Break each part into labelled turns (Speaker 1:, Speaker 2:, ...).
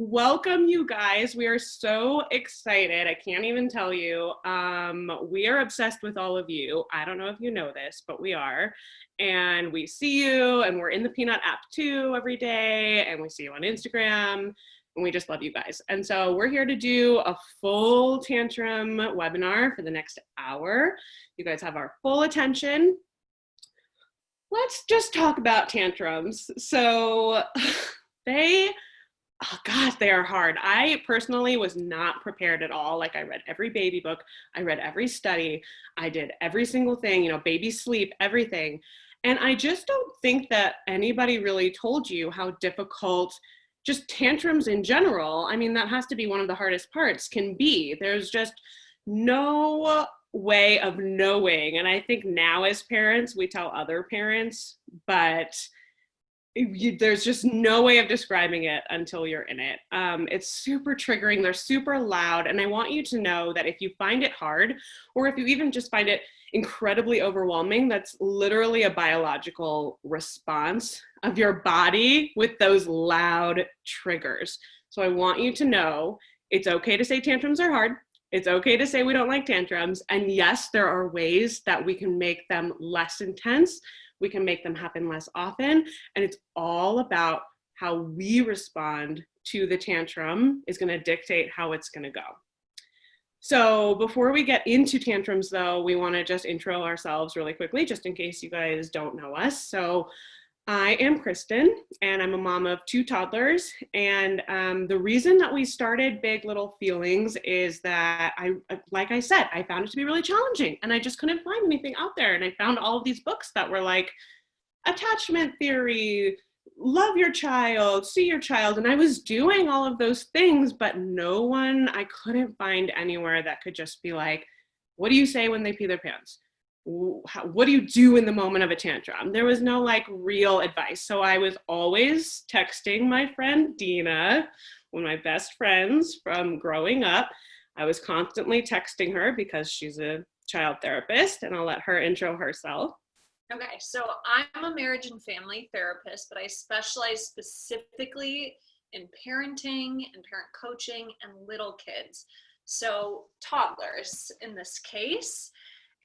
Speaker 1: Welcome, you guys. We are so excited. I can't even tell you. We are obsessed with all of you. I don't know if you know this, but we are. And we see you, and we're in the Peanut app too every day, and we see you on Instagram, and we just love you guys. And so we're here to do a full tantrum webinar for the next hour. You guys have our full attention. Let's just talk about tantrums. So oh gosh, they are hard. I personally was not prepared at all. Like, I read every baby book, I read every study, I did every single thing, baby sleep, everything. And I just don't think that anybody really told you how difficult just tantrums in general, I mean, that has to be one of the hardest parts, can be. There's just no way of knowing. And I think now as parents, we tell other parents, but there's just no way of describing it until you're in it. It's super triggering. They're super loud. And I want you to know that if you find it hard, or if you even just find it incredibly overwhelming, that's literally a biological response of your body with those loud triggers. So I want you to know it's okay to say tantrums are hard. It's okay to say we don't like tantrums. And yes, there are ways that we can make them less intense. We can make them happen less often. And it's all about how we respond to the tantrum is going to dictate how it's going to go. So before we get into tantrums, though, we want to just intro ourselves really quickly, just in case you guys don't know us. So I am Kristen, and I'm a mom of 2 toddlers. And the reason that we started Big Little Feelings is that like I said, I found it to be really challenging, and I just couldn't find anything out there. And I found all of these books that were like attachment theory, love your child, see your child. And I was doing all of those things, but I couldn't find anywhere that could just be like, what do you say when they pee their pants? What do you do in the moment of a tantrum? There was no like real advice. So I was always texting my friend Dina, one of my best friends from growing up. I was constantly texting her because she's a child therapist, and I'll let her intro herself.
Speaker 2: Okay, so I'm a marriage and family therapist, but I specialize specifically in parenting and parent coaching and little kids. So toddlers in this case.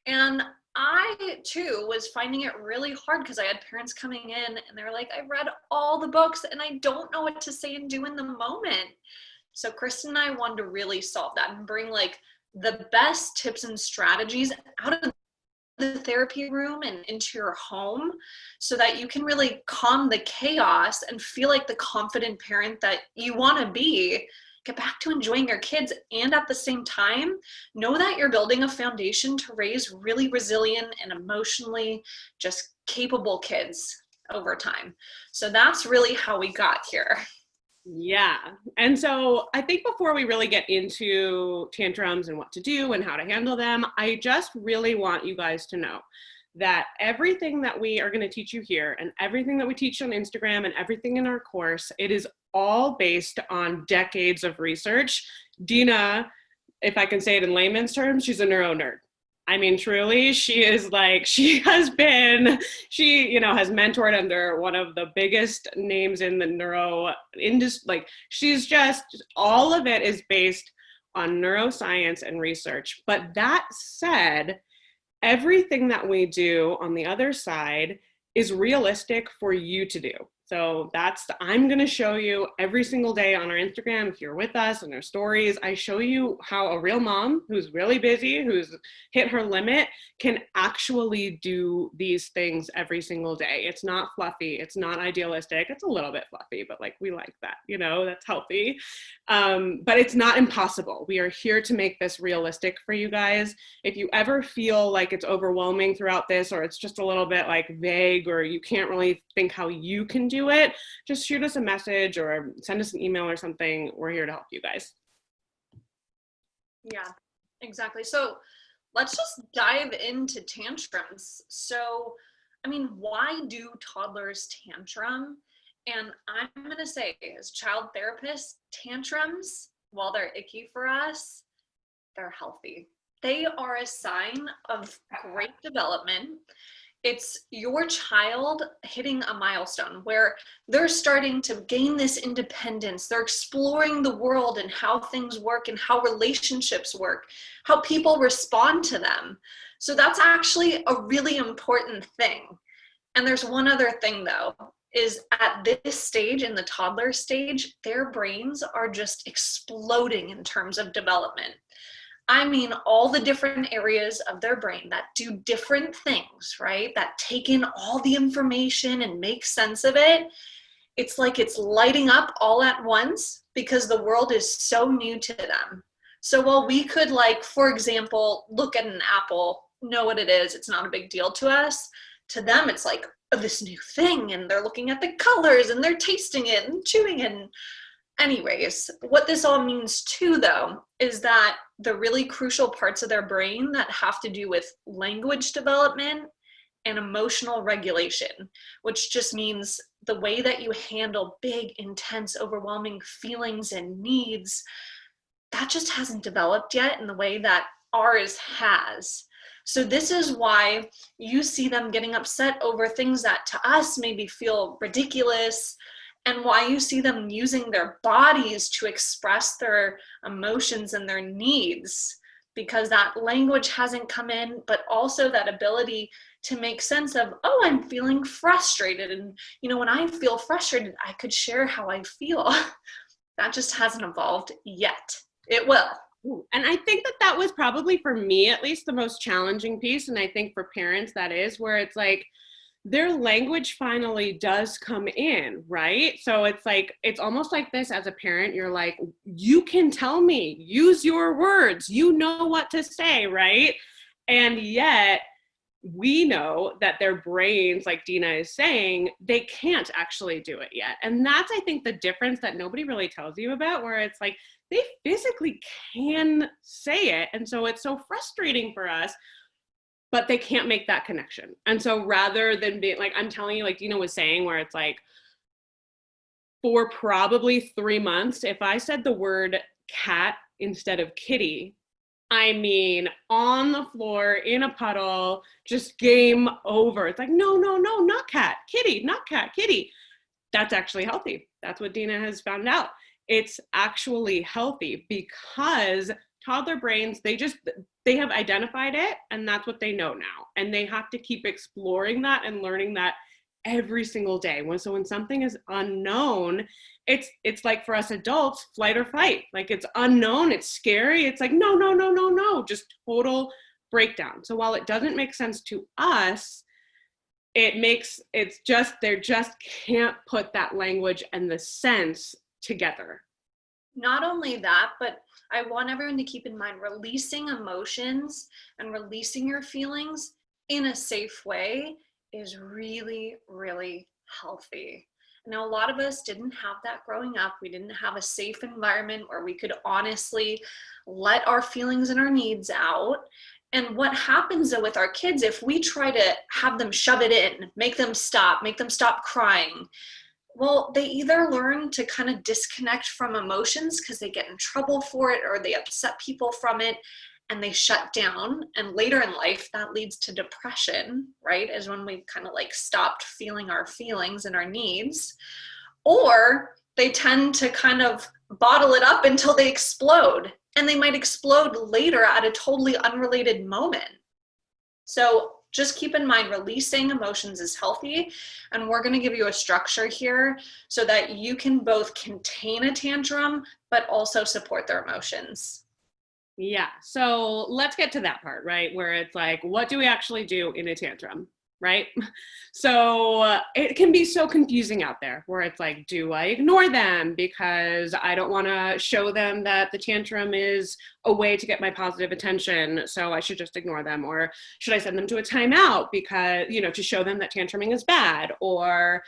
Speaker 2: And I too was finding it really hard because I had parents coming in and they were like, I read all the books and I don't know what to say and do in the moment. So Kristen and I wanted to really solve that and bring like the best tips and strategies out of the therapy room and into your home so that you can really calm the chaos and feel like the confident parent that you want to be. Get back to enjoying your kids, and at the same time, know that you're building a foundation to raise really resilient and emotionally just capable kids over time. So that's really how we got here.
Speaker 1: Yeah. And so I think before we really get into tantrums and what to do and how to handle them, I just really want you guys to know that everything that we are going to teach you here and everything that we teach on Instagram and everything in our course, it is all based on decades of research. Dina, if I can say it in layman's terms, she's a neuro nerd. I mean, truly, she is like, she has mentored under one of the biggest names in the neuro industry. Like, she's just, all of it is based on neuroscience and research. But that said, everything that we do on the other side is realistic for you to do. So I'm going to show you every single day on our Instagram, if you're with us in our stories, I show you how a real mom who's really busy, who's hit her limit, can actually do these things every single day. It's not fluffy. It's not idealistic. It's a little bit fluffy, but like, we like that, that's healthy. But it's not impossible. We are here to make this realistic for you guys. If you ever feel like it's overwhelming throughout this, or it's just a little bit like vague, or you can't really think how you can do it, just shoot us a message or send us an email or something. We're here to help you guys.
Speaker 2: Yeah, exactly. So let's just dive into tantrums. So, I mean, why do toddlers tantrum? And I'm going to say, as child therapists, tantrums, while they're icky for us, they're healthy. They are a sign of great development. It's your child hitting a milestone where they're starting to gain this independence. They're exploring the world and how things work and how relationships work, how people respond to them. So that's actually a really important thing. And there's one other thing though, is at this stage, in the toddler stage, their brains are just exploding in terms of development. I mean, all the different areas of their brain that do different things, right? That take in all the information and make sense of it. It's like it's lighting up all at once because the world is so new to them. So while we could, like, for example, look at an apple, know what it is, it's not a big deal to us. To them, it's like, oh, this new thing, and they're looking at the colors and they're tasting it and chewing it. And anyways, what this all means too, though, is that the really crucial parts of their brain that have to do with language development and emotional regulation, which just means the way that you handle big, intense, overwhelming feelings and needs, that just hasn't developed yet in the way that ours has. So this is why you see them getting upset over things that to us maybe feel ridiculous, and why you see them using their bodies to express their emotions and their needs, because that language hasn't come in, but also that ability to make sense of, oh, I'm feeling frustrated. And, you know, when I feel frustrated, I could share how I feel. That just hasn't evolved yet. It will.
Speaker 1: And I think that that was probably, for me at least, the most challenging piece. And I think for parents, that is where it's like, their language finally does come in, right? So it's like, it's almost like this as a parent, you're like, you can tell me, use your words, you know what to say, right? And yet we know that their brains, like Dina is saying, they can't actually do it yet. And that's, I think, the difference that nobody really tells you about, where it's like, they physically can say it. And so it's so frustrating for us, but they can't make that connection. And so rather than being like, I'm telling you, like Dina was saying, where it's like, for probably 3 months, if I said the word cat instead of kitty, I mean, on the floor, in a puddle, just game over. It's like, no, no, no, not cat, kitty, not cat, kitty. That's actually healthy. That's what Dina has found out. It's actually healthy because toddler brains, they have identified it, and that's what they know now. And they have to keep exploring that and learning that every single day. So when something is unknown, it's like for us adults, flight or fight. Like, it's unknown, it's scary. It's like, no, no, no, no, no, just total breakdown. So while it doesn't make sense to us, they just can't put that language and the sense together.
Speaker 2: Not only that, but I want everyone to keep in mind, releasing emotions and releasing your feelings in a safe way is really, really healthy. Now, a lot of us didn't have that growing up. We didn't have a safe environment where we could honestly let our feelings and our needs out. And what happens though with our kids, if we try to have them shove it in, make them stop crying, well, they either learn to kind of disconnect from emotions because they get in trouble for it, or they upset people from it and they shut down. And later in life, that leads to depression, right? Is when we've kind of like stopped feeling our feelings and our needs. Or they tend to kind of bottle it up until they explode. And they might explode later at a totally unrelated moment. So just keep in mind, releasing emotions is healthy, and we're going to give you a structure here so that you can both contain a tantrum, but also support their emotions.
Speaker 1: Yeah, so let's get to that part, right? Where it's like, what do we actually do in a tantrum, right? So it can be so confusing out there, where it's like, do I ignore them because I don't want to show them that the tantrum is a way to get my positive attention, so I should just ignore them? Or should I send them to a timeout because, to show them that tantruming is bad? Or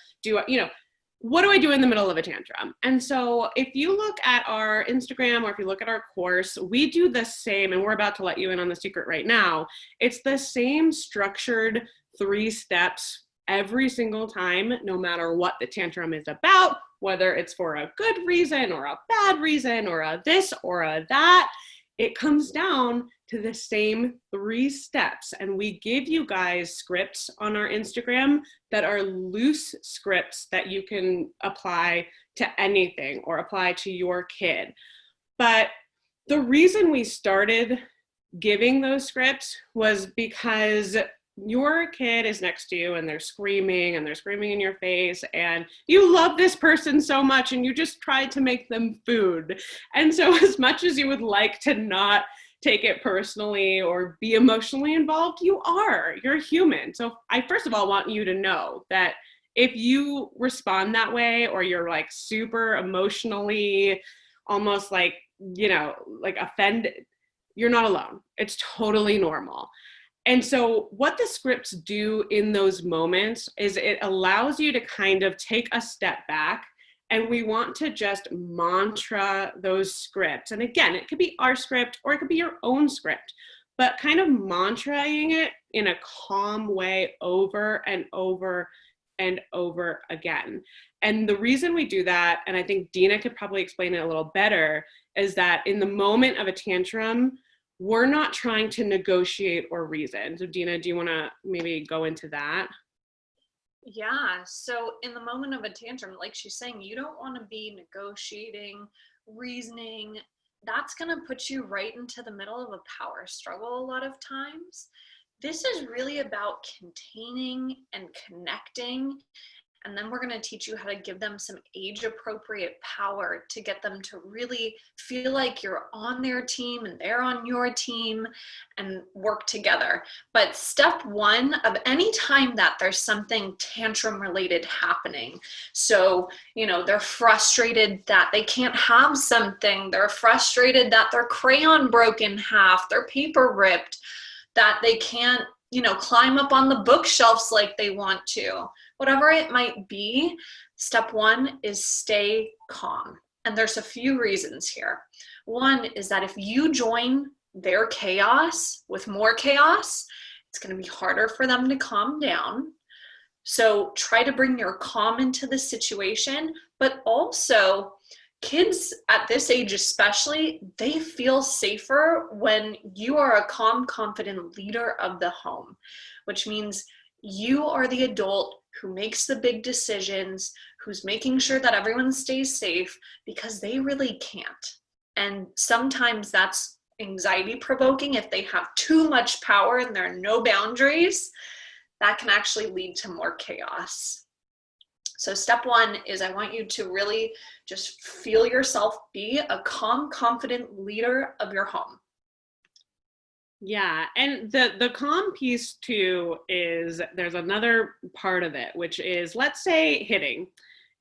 Speaker 1: what do I do in the middle of a tantrum? And so if you look at our Instagram, or if you look at our course, we do the same, and we're about to let you in on the secret right now. It's the same structured 3 steps every single time, no matter what the tantrum is about, whether it's for a good reason or a bad reason or a this or a that. It comes down to the same 3 steps. And we give you guys scripts on our Instagram that are loose scripts that you can apply to anything or apply to your kid. But the reason we started giving those scripts was because your kid is next to you and they're screaming in your face, and you love this person so much and you just tried to make them food. And so as much as you would like to not take it personally or be emotionally involved, you're human. So I first of all want you to know that if you respond that way, or you're like super emotionally almost like, like offended, you're not alone. It's totally normal. And so what the scripts do in those moments is it allows you to kind of take a step back, and we want to just mantra those scripts. And again, it could be our script or it could be your own script, but kind of mantraing it in a calm way over and over and over again. And the reason we do that, and I think Dina could probably explain it a little better, is that in the moment of a tantrum, we're not trying to negotiate or reason. So Dina, do you want to maybe go into that?
Speaker 2: Yeah. So in the moment of a tantrum, like she's saying, you don't want to be negotiating, reasoning. That's going to put you right into the middle of a power struggle a lot of times. This is really about containing and connecting. And then we're going to teach you how to give them some age-appropriate power to get them to really feel like you're on their team and they're on your team and work together. But step one of any time that there's something tantrum-related happening, so, they're frustrated that they can't have something, they're frustrated that their crayon broke in half, their paper ripped, that they can't, climb up on the bookshelves like they want to. Whatever it might be, step one is stay calm. And there's a few reasons here. One is that if you join their chaos with more chaos, it's going to be harder for them to calm down. So try to bring your calm into the situation, but also kids at this age especially, they feel safer when you are a calm, confident leader of the home, which means you are the adult who makes the big decisions, who's making sure that everyone stays safe, because they really can't. And sometimes that's anxiety provoking. If they have too much power and there are no boundaries, that can actually lead to more chaos. So step one is I want you to really just feel yourself be a calm, confident leader of your home.
Speaker 1: Yeah, and the calm piece too is there's another part of it, which is, let's say hitting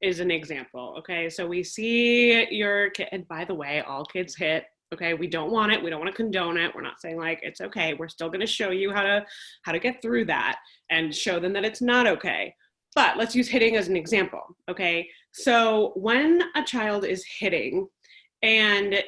Speaker 1: is an example. Okay, so we see your kid, and by the way, all kids hit. Okay, we don't want it. We don't want to condone it. We're not saying like it's okay. We're still going to show you how to get through that and show them that it's not okay. But let's use hitting as an example. Okay, so when a child is hitting, and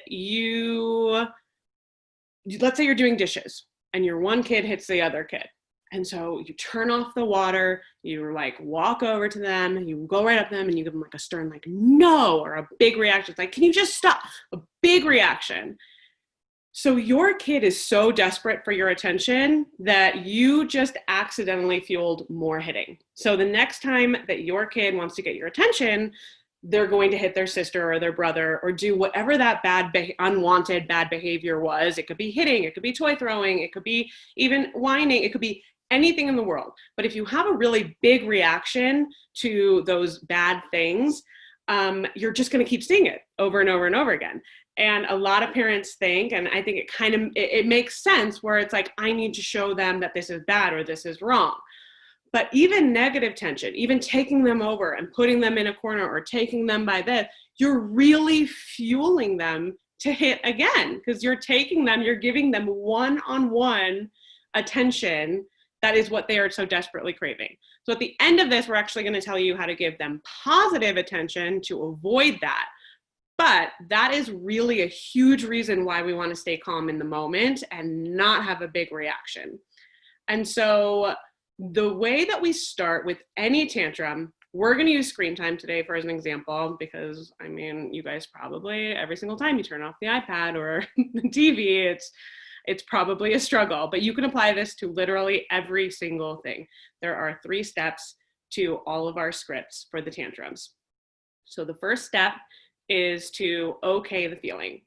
Speaker 1: let's say you're doing dishes and your one kid hits the other kid. And so you turn off the water, you like walk over to them, and you go right up to them and you give them like a stern, like, no, or a big reaction. It's like, can you just stop? A big reaction. So your kid is so desperate for your attention that you just accidentally fueled more hitting. So the next time that your kid wants to get your attention, they're going to hit their sister or their brother or do whatever that unwanted bad behavior was. It could be hitting, it could be toy throwing, it could be even whining, it could be anything in the world. But if you have a really big reaction to those bad things, you're just going to keep seeing it over and over and over again. And a lot of parents think, and I think it makes sense, where it's like, I need to show them that this is bad or this is wrong. But even negative tension, even taking them over and putting them in a corner or taking them by this, you're really fueling them to hit again, because you're giving them one-on-one attention. That is what they are so desperately craving. So at the end of this, we're actually going to tell you how to give them positive attention to avoid that. But that is really a huge reason why we want to stay calm in the moment and not have a big reaction. And so the way that we start with any tantrum, we're going to use screen time today for as an example, because you guys probably every single time you turn off the iPad or the TV, it's probably a struggle, but you can apply this to literally every single thing. There are 3 steps to all of our scripts for the tantrums. So the first step is to okay the feeling.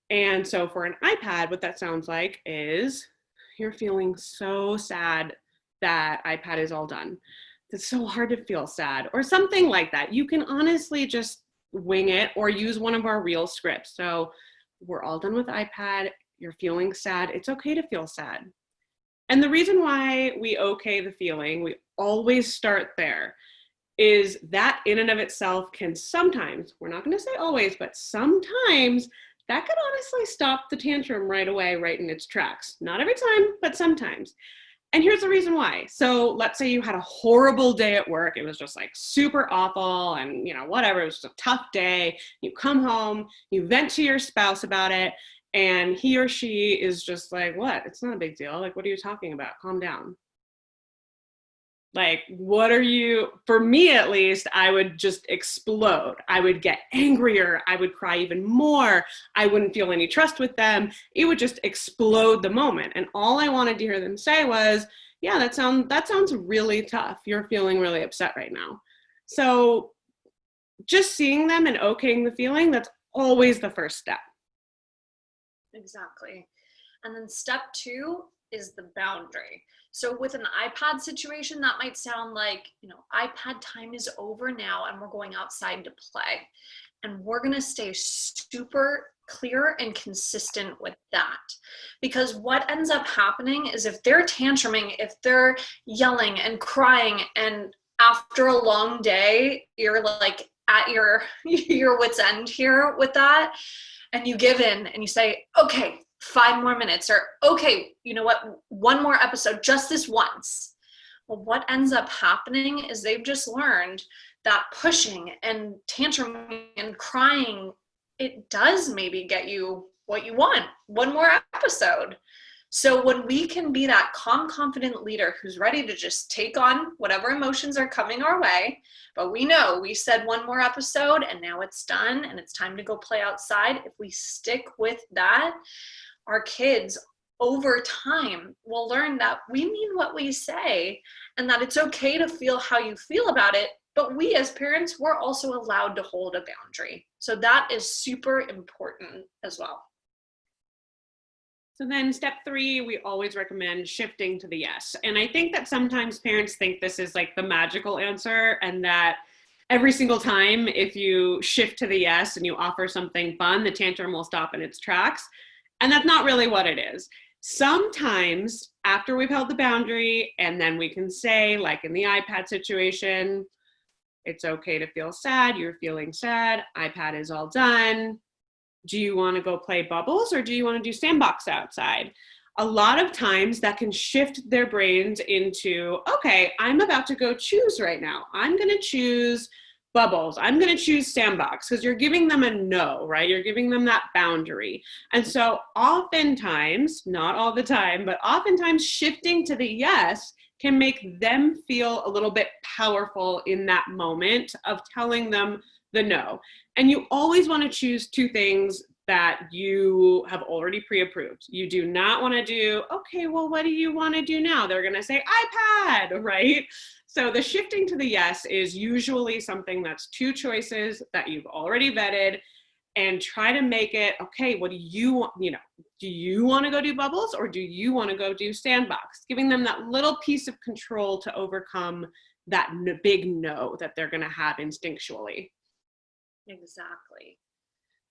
Speaker 1: And so for an iPad, what that sounds like is you're feeling so sad that iPad is all done. It's so hard to feel sad or something like that. You can honestly just wing it or use one of our real scripts. So we're all done with iPad. You're feeling sad. It's okay to feel sad. And the reason why we okay the feeling, we always start there, is that in and of itself can sometimes, we're not going to say always, but sometimes that could honestly stop the tantrum right away, right in its tracks. Not every time, but sometimes. And here's the reason why. So let's say you had a horrible day at work. It was just like super awful and, whatever. It was just a tough day. You come home, you vent to your spouse about it, and he or she is just like, what? It's not a big deal. Like, what are you talking about? Calm down. Like, for me at least, I would just explode. I would get angrier. I would cry even more. I wouldn't feel any trust with them. It would just explode the moment. And all I wanted to hear them say was, yeah, that sounds really tough. You're feeling really upset right now. So just seeing them and okaying the feeling, that's always the first step.
Speaker 2: Exactly. And then step 2 is the boundary. So with an iPad situation, that might sound like, iPad time is over now and we're going outside to play. And we're going to stay super clear and consistent with that. Because what ends up happening is if they're tantruming, if they're yelling and crying, and after a long day, you're like at your wit's end here with that, and you give in and you say, okay, 5 more minutes, or okay, you know what, 1 more episode, just this once. Well, what ends up happening is they've just learned that pushing and tantruming and crying, it does maybe get you what you want, 1 more episode. So when we can be that calm, confident leader who's ready to just take on whatever emotions are coming our way, but we know we said 1 more episode and now it's done and it's time to go play outside. If we stick with that, our kids over time will learn that we mean what we say and that it's okay to feel how you feel about it. But we as parents, we're also allowed to hold a boundary. So that is super important as well.
Speaker 1: So then step 3, we always recommend shifting to the yes. And I think that sometimes parents think this is like the magical answer, and that every single time if you shift to the yes and you offer something fun, the tantrum will stop in its tracks. And that's not really what it is. Sometimes after we've held the boundary and then we can say, like in the iPad situation, it's okay to feel sad. You're feeling sad. iPad is all done. Do you want to go play bubbles or do you want to do sandbox outside? A lot of times that can shift their brains into, okay, I'm about to go choose right now. I'm going to choose bubbles. I'm going to choose sandbox, because you're giving them a no, right? You're giving them that boundary. And so oftentimes, not all the time, but oftentimes shifting to the yes can make them feel a little bit powerful in that moment of telling them the no. And you always want to choose 2 things that you have already pre-approved. You do not want to do, okay, well, what do you want to do now? They're going to say iPad, right? So the shifting to the yes is usually something that's 2 choices that you've already vetted, and try to make it, okay, what do you want? Do you want to go do bubbles or do you want to go do sandbox? Giving them that little piece of control to overcome that big no that they're going to have instinctually.
Speaker 2: Exactly.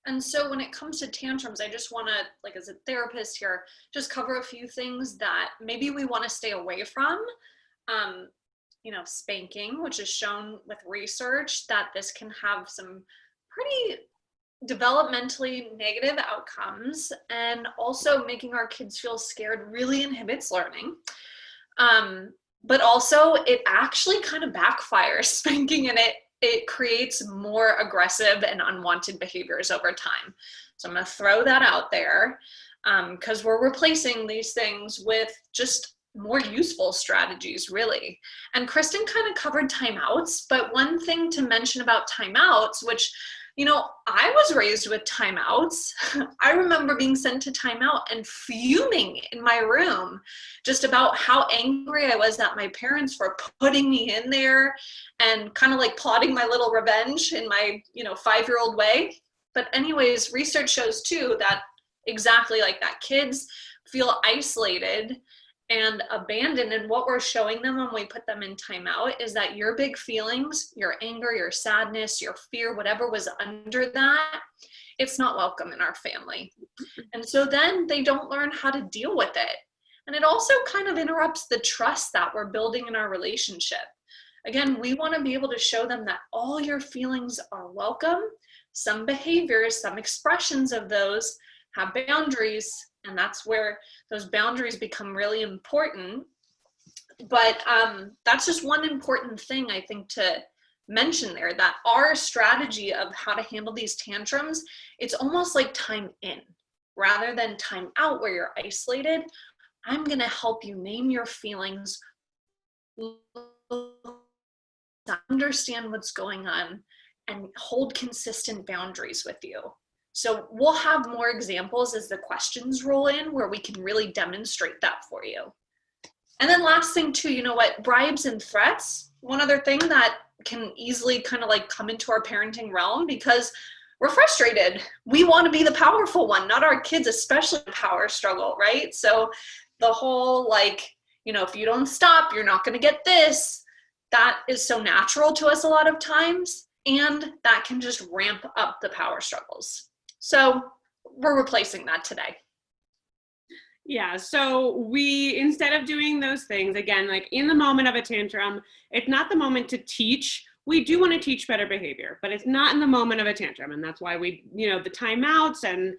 Speaker 2: And so when it comes to tantrums, I just want to, like as a therapist here, just cover a few things that maybe we want to stay away from. Spanking, which is shown with research that this can have some pretty developmentally negative outcomes, and also making our kids feel scared really inhibits learning. But also it actually kind of backfires, spanking, and it creates more aggressive and unwanted behaviors over time. So I'm going to throw that out there, because we're replacing these things with just more useful strategies, really. And Kristen kind of covered timeouts, but one thing to mention about timeouts, which, you know, I was raised with timeouts. I remember being sent to timeout and fuming in my room just about how angry I was at my parents for putting me in there and kind of like plotting my little revenge in my, you know, 5-year-old way. But anyways, research shows too that exactly like that, kids feel isolated and abandoned. And what we're showing them when we put them in timeout is that your big feelings, your anger, your sadness, your fear, whatever was under that, it's not welcome in our family. And so then they don't learn how to deal with it. And it also kind of interrupts the trust that we're building in our relationship. Again, we want to be able to show them that all your feelings are welcome. Some behaviors, some expressions of those have boundaries, and that's where those boundaries become really important. But that's just one important thing I think to mention there, that our strategy of how to handle these tantrums, it's almost like time in rather than time out where you're isolated. I'm going to help you name your feelings, understand what's going on, and hold consistent boundaries with you. So we'll have more examples as the questions roll in where we can really demonstrate that for you. And then last thing too, you know what, bribes and threats, one other thing that can easily kind of like come into our parenting realm because we're frustrated. We want to be the powerful one, not our kids, especially power struggle, right? So the whole like, you know, if you don't stop, you're not going to get this. That is so natural to us a lot of times. And that can just ramp up the power struggles. So we're replacing that today.
Speaker 1: Yeah, so we, instead of doing those things, again, like in the moment of a tantrum, it's not the moment to teach. We do want to teach better behavior, but it's not in the moment of a tantrum. And that's why we, you know, the timeouts and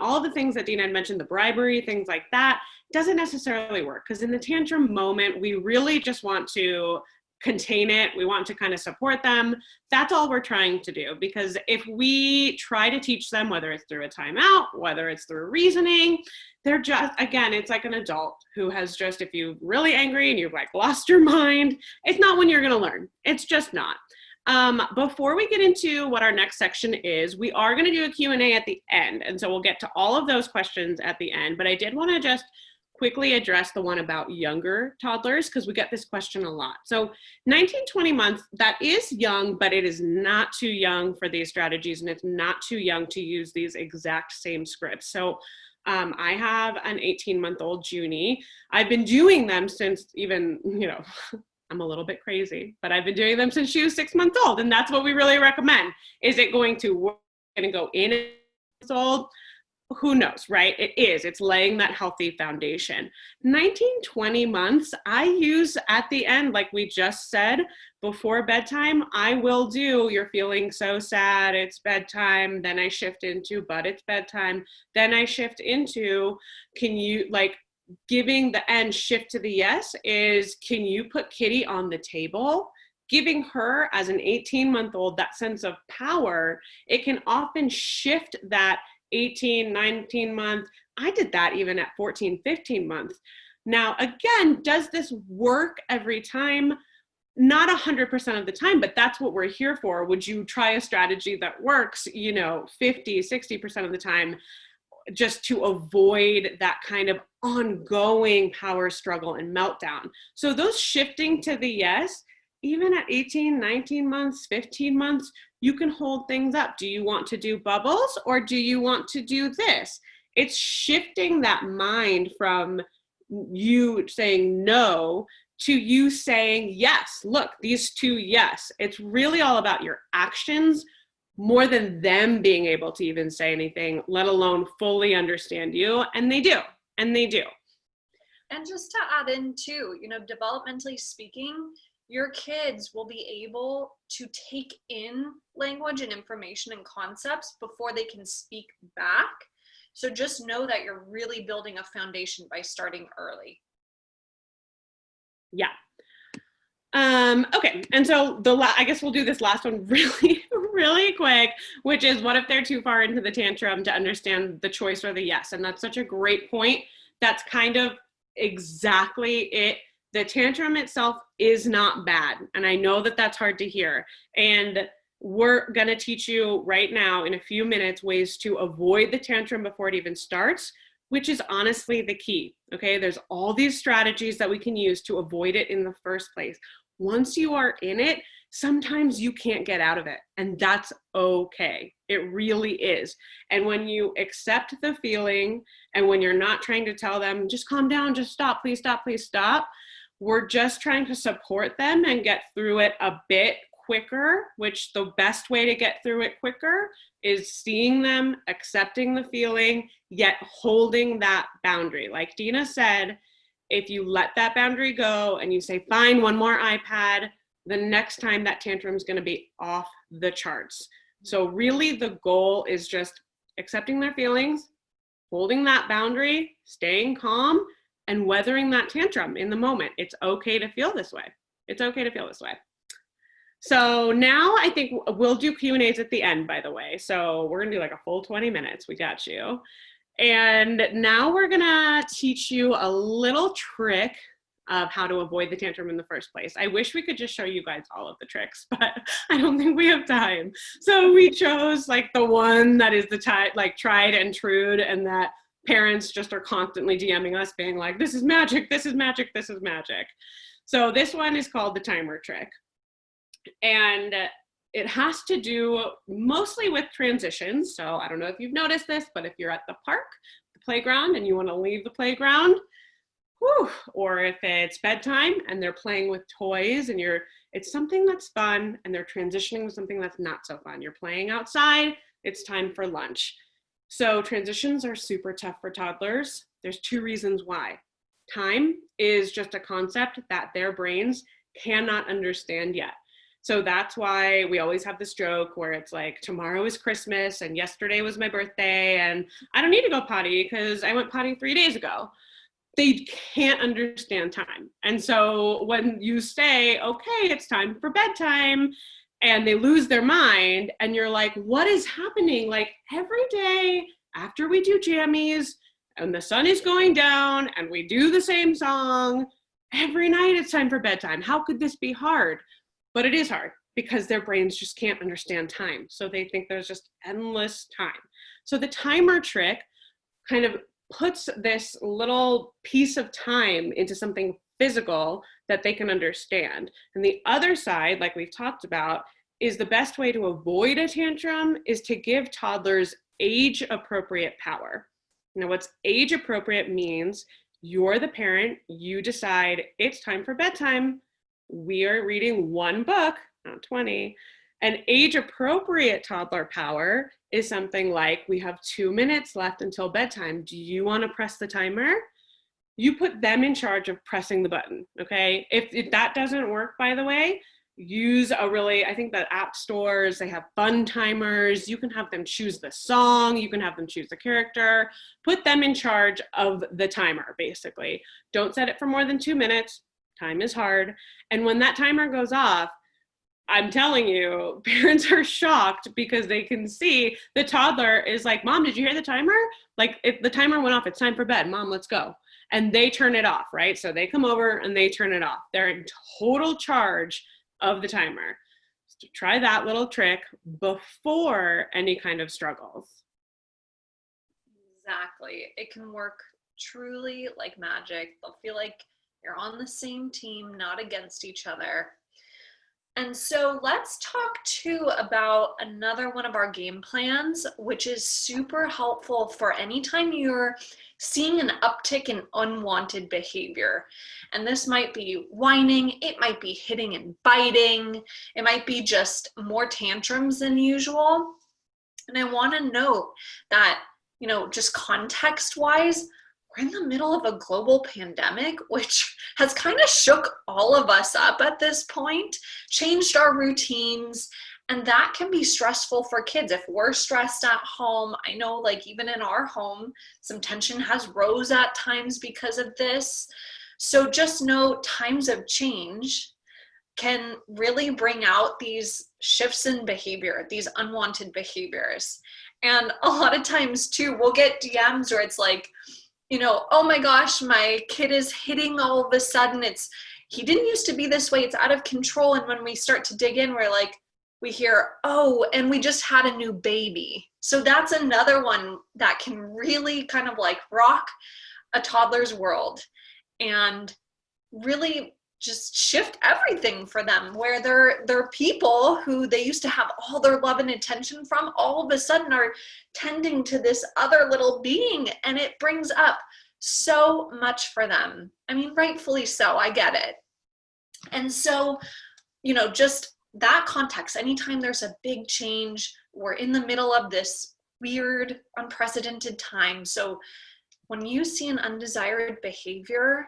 Speaker 1: all of the things that Dina had mentioned, the bribery, things like that, doesn't necessarily work. Because in the tantrum moment, we really just want to contain it. We want to kind of support them. That's all we're trying to do. Because if we try to teach them, whether it's through a timeout, whether it's through reasoning, they're just, again, it's like an adult who has just, if you're really angry and you've like lost your mind, it's not when you're going to learn. It's just not. Before we get into what our next section is, we are going to do a Q&A at the end. And so we'll get to all of those questions at the end. But I did want to just quickly address the one about younger toddlers, because we get this question a lot. So 19-20 months, that is young, but it is not too young for these strategies, and it's not too young to use these exact same scripts. So I have an 18-month-old Junie. I've been doing them since even, you know, I'm a little bit crazy, but I've been doing them since she was 6 months old, and that's what we really recommend. Is it going to work? Going to go in at 6 months old? Who knows, right? It is. It's laying that healthy foundation. 19-20 months, I use at the end, like we just said, before bedtime, I will do, you're feeling so sad, it's bedtime. Then I shift into, but it's bedtime. Then I shift into, can you, like, giving the end shift to the yes is, can you put Kitty on the table? Giving her, as an 18-month-old, that sense of power, it can often shift that 18, 19 months. I did that even at 14, 15 months. Now, again, does this work every time? Not 100% of the time, but that's what we're here for. Would you try a strategy that works, you know, 50, 60% of the time, just to avoid that kind of ongoing power struggle and meltdown? So those shifting to the yes, even at 18, 19 months, 15 months, you can hold things up. Do you want to do bubbles or do you want to do this? It's shifting that mind from you saying no to you saying yes. Look, these two yes. It's really all about your actions more than them being able to even say anything, let alone fully understand you. And they do. And they do.
Speaker 2: And just to add in too, you know, developmentally speaking, your kids will be able to take in language and information and concepts before they can speak back. So just know that you're really building a foundation by starting early.
Speaker 1: Yeah. Okay. And so I guess we'll do this last one really quick, which is, what if they're too far into the tantrum to understand the choice or the yes? And that's such a great point. That's kind of exactly it. The tantrum itself is not bad. And I know that that's hard to hear. And we're going to teach you right now in a few minutes ways to avoid the tantrum before it even starts, which is honestly the key. Okay, there's all these strategies that we can use to avoid it in the first place. Once you are in it, sometimes you can't get out of it, and that's okay. It really is. And when you accept the feeling, and when you're not trying to tell them, just calm down, just stop, please stop, please stop, we're just trying to support them and get through it a bit quicker, which the best way to get through it quicker is seeing them, accepting the feeling, yet holding that boundary. Like Dina said, if you let that boundary go and you say, fine, one more iPad, the next time that tantrum is going to be off the charts. So really the goal is just accepting their feelings, holding that boundary, staying calm, and weathering that tantrum in the moment. It's okay to feel this way. It's okay to feel this way. So now I think we'll do Q&As at the end, by the way. So we're gonna do like a full 20 minutes. We got you. And now we're gonna teach you a little trick of how to avoid the tantrum in the first place. I wish we could just show you guys all of the tricks, but I don't think we have time. So we chose like the one that is the tried and true, and that parents just are constantly DMing us being like, this is magic, this is magic, this is magic. So this one is called the timer trick. And it has to do mostly with transitions. So I don't know if you've noticed this, but if you're at the park, the playground, and you want to leave the playground, or if it's bedtime and they're playing with toys and it's something that's fun and they're transitioning to something that's not so fun. You're playing outside, it's time for lunch. So transitions are super tough for toddlers. There's two reasons why. Time is just a concept that their brains cannot understand yet. So that's why we always have this joke where it's like, tomorrow is Christmas and yesterday was my birthday and I don't need to go potty because I went potty 3 days ago. They can't understand time. And so when you say, okay, it's time for bedtime, and they lose their mind and you're like, what is happening? Like every day after we do jammies and the sun is going down and we do the same song, every night it's time for bedtime. How could this be hard? But it is hard because their brains just can't understand time. So they think there's just endless time. So the timer trick kind of puts this little piece of time into something physical that they can understand. And the other side, like we've talked about, is the best way to avoid a tantrum is to give toddlers age-appropriate power. Now, what's age-appropriate means you're the parent, you decide it's time for bedtime. We are reading one book, not 20. And age-appropriate toddler power is something like, we have 2 minutes left until bedtime. Do you want to press the timer? You put them in charge of pressing the button, okay? If that doesn't work, by the way, use I think the app stores, they have fun timers. You can have them choose the song. You can have them choose the character. Put them in charge of the timer, basically. Don't set it for more than 2 minutes. Time is hard. And when that timer goes off, I'm telling you, parents are shocked because they can see the toddler is like, Mom, did you hear the timer? Like, if the timer went off, it's time for bed. Mom, let's go. And they turn it off, right? So they come over and they turn it off. They're in total charge of the timer. So try that little trick before any kind of struggles.
Speaker 2: Exactly. It can work truly like magic. They'll feel like you're on the same team, not against each other. And so let's talk too about another one of our game plans, which is super helpful for anytime you're seeing an uptick in unwanted behavior. And this might be whining, it might be hitting and biting, it might be just more tantrums than usual. And I want to note that, just context-wise, we're in the middle of a global pandemic, which has kind of shook all of us up at this point, changed our routines, and that can be stressful for kids. If we're stressed at home, I know like even in our home, some tension has rose at times because of this. So just know times of change can really bring out these shifts in behavior, these unwanted behaviors. And a lot of times too, we'll get DMs where it's like, oh my gosh, my kid is hitting all of a sudden. He didn't used to be this way. It's out of control. And when we start to dig in, we hear, oh, and we just had a new baby. So that's another one that can really kind of like rock a toddler's world and really just shift everything for them, where they're people who they used to have all their love and attention from, all of a sudden are tending to this other little being, and it brings up so much for them. I mean, rightfully so, I get it. And so, just that context, anytime there's a big change, we're in the middle of this weird, unprecedented time. So when you see an undesired behavior,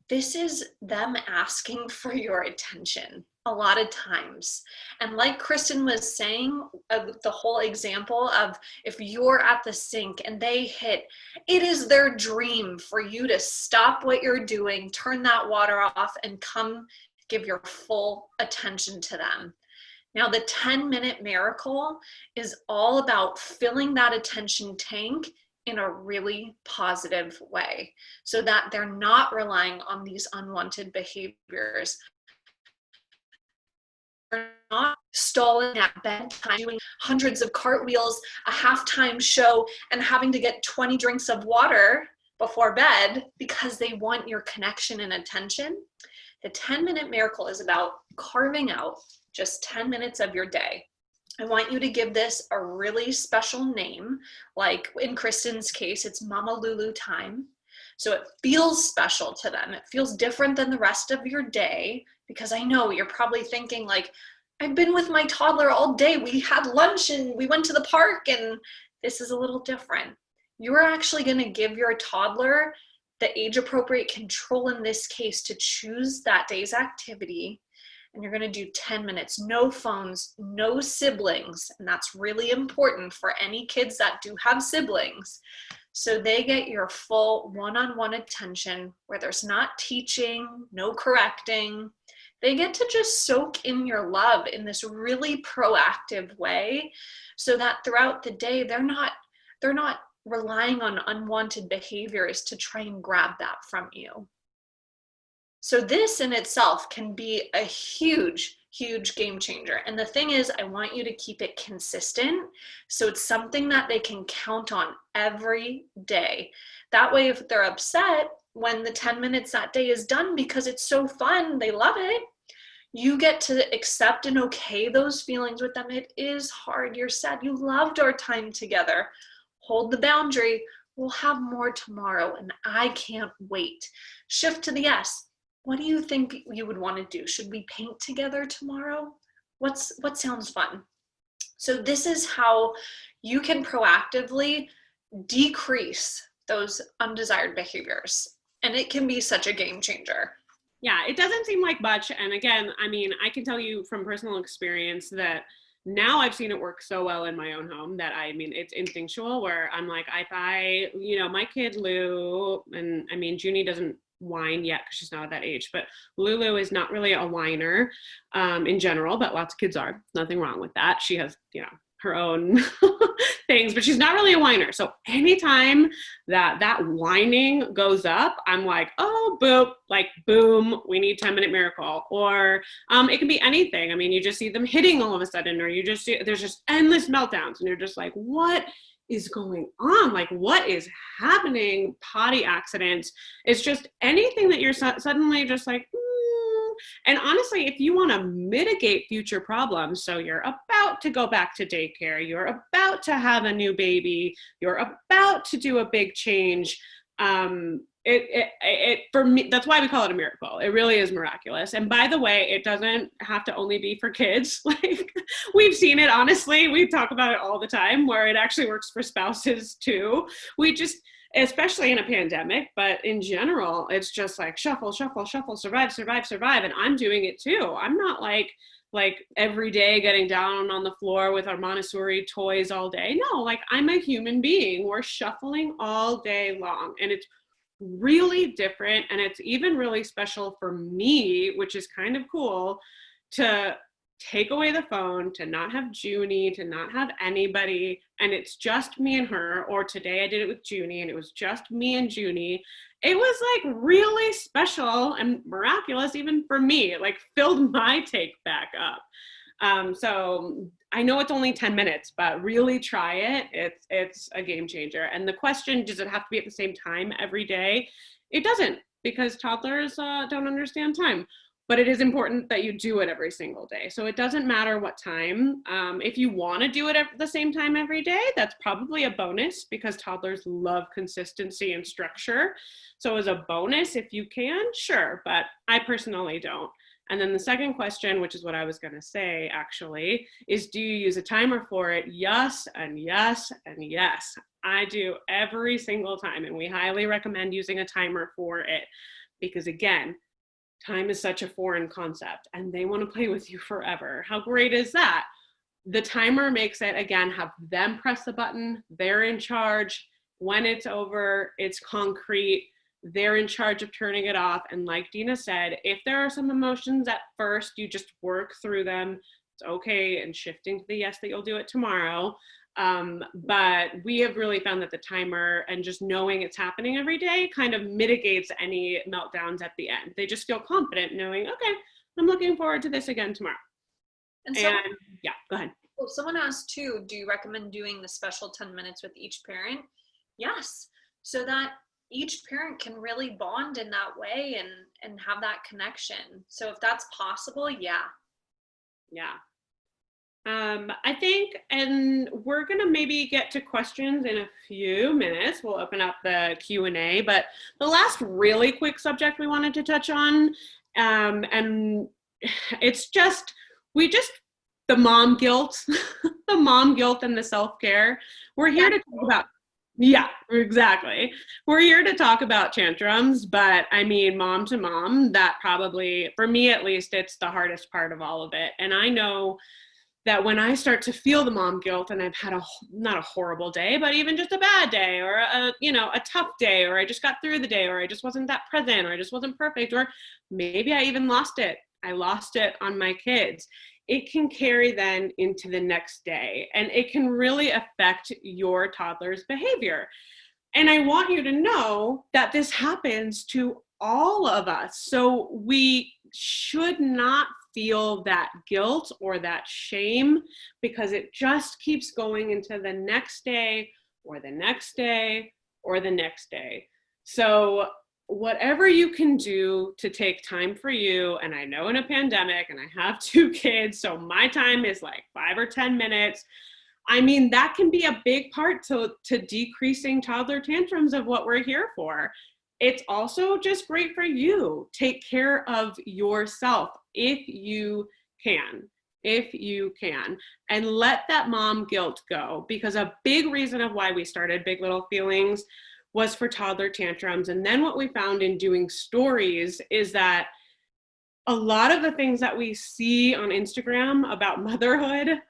Speaker 2: this is them asking for your attention a lot of times. And like Kristen was saying, the whole example of if you're at the sink and they hit, it is their dream for you to stop what you're doing, turn that water off, and come give your full attention to them. Now, the 10-minute miracle is all about filling that attention tank in a really positive way so that they're not relying on these unwanted behaviors. They're not stalling at bedtime, doing hundreds of cartwheels, a halftime show, and having to get 20 drinks of water before bed because they want your connection and attention. The 10-minute miracle is about carving out just 10 minutes of your day. I want you to give this a really special name. Like in Kristen's case, it's Mama Lulu time. So it feels special to them. It feels different than the rest of your day, because I know you're probably thinking like, I've been with my toddler all day. We had lunch and we went to the park, and this is a little different. You're actually going to give your toddler the age-appropriate control in this case to choose that day's activity. And you're going to do 10 minutes, no phones, no siblings. And that's really important for any kids that do have siblings. So they get your full one-on-one attention where there's not teaching, no correcting. They get to just soak in your love in this really proactive way so that throughout the day, they're not relying on unwanted behaviors to try and grab that from you. So this in itself can be a huge, huge game changer. And the thing is, I want you to keep it consistent. So it's something that they can count on every day. That way, if they're upset when the 10 minutes that day is done because it's so fun, they love it, you get to accept and okay those feelings with them. It is hard. You're sad. You loved our time together. Hold the boundary. We'll have more tomorrow, and I can't wait. Shift to the yes. What do you think you would want to do? Should we paint together tomorrow? What sounds fun? So this is how you can proactively decrease those undesired behaviors. And it can be such a game changer.
Speaker 1: Yeah, it doesn't seem like much. And again, I mean, I can tell you from personal experience that now I've seen it work so well in my own home that it's instinctual, where I'm like, my kid Lou, and I mean, Junie doesn't whine yet because she's not at that age, but Lulu is not really a whiner in general, but lots of kids are. Nothing wrong with that. She has, her own things, but she's not really a whiner. So anytime that whining goes up, I'm like, oh, boop, like boom, we need 10-minute miracle. Or it can be anything. I mean, you just see them hitting all of a sudden, or there's just endless meltdowns, and you're just like, what is going on? Like, what is happening? Potty accidents. It's just anything that you're suddenly just like, And honestly, if you want to mitigate future problems, so you're about to go back to daycare, you're about to have a new baby, you're about to do a big change, for me, that's why we call it a miracle. It really is miraculous. And by the way, it doesn't have to only be for kids. Like, we've seen it, honestly. We talk about it all the time, where it actually works for spouses too. Especially in a pandemic, but in general, it's just like shuffle, shuffle, shuffle, survive, survive, survive. And I'm doing it too. I'm not like every day getting down on the floor with our Montessori toys all day. No, like, I'm a human being. We're shuffling all day long, and it's really different. And it's even really special for me, which is kind of cool, to take away the phone, to not have Junie, to not have anybody, and it's just me and her, or today I did it with Junie and it was just me and Junie, it was like really special and miraculous even for me. It like filled my take back up. So I know it's only 10 minutes, but really try it. It's a game changer. And the question, does it have to be at the same time every day? It doesn't, because toddlers don't understand time. But it is important that you do it every single day. So it doesn't matter what time. If you want to do it at the same time every day, that's probably a bonus, because toddlers love consistency and structure. So as a bonus, if you can, sure, but I personally don't. And then the second question, which is what I was going to say actually, is do you use a timer for it? Yes, and yes, and yes. I do every single time, and we highly recommend using a timer for it, because again, time is such a foreign concept and they want to play with you forever. How great is that? The timer makes it, again, have them press the button. They're in charge. When it's over, it's concrete. They're in charge of turning it off. And like Dina said, if there are some emotions at first, you just work through them. It's okay. And shifting to the yes that you'll do it tomorrow. But we have really found that the timer and just knowing it's happening every day kind of mitigates any meltdowns at the end. They just feel confident knowing, okay, I'm looking forward to this again tomorrow. And yeah, go ahead.
Speaker 2: Well, someone asked too, do you recommend doing the special 10 minutes with each parent? Yes, so that each parent can really bond in that way and have that connection. So if that's possible, yeah.
Speaker 1: I think, and we're gonna maybe get to questions in a few minutes. We'll open up the Q&A, but the last really quick subject we wanted to touch on, and it's just, the mom guilt, the mom guilt and the self-care. We're here to talk about, yeah, exactly. We're here to talk about tantrums, but I mean, mom to mom, that probably, for me at least, it's the hardest part of all of it. And I know that when I start to feel the mom guilt and I've had not a horrible day, but even just a bad day or a tough day, or I just got through the day, or I just wasn't that present, or I just wasn't perfect, or maybe I even lost it. I lost it on my kids. It can carry then into the next day, and it can really affect your toddler's behavior. And I want you to know that this happens to all of us. So we should not feel that guilt or that shame, because it just keeps going into the next day or the next day or the next day. So whatever you can do to take time for you, and I know in a pandemic, and I have 2 kids, so my time is like 5 or 10 minutes. I mean, that can be a big part to decreasing toddler tantrums of what we're here for. It's also just great for you. Take care of yourself if you can, and let that mom guilt go, because a big reason of why we started Big Little Feelings was for toddler tantrums. And then what we found in doing stories is that a lot of the things that we see on Instagram about motherhood,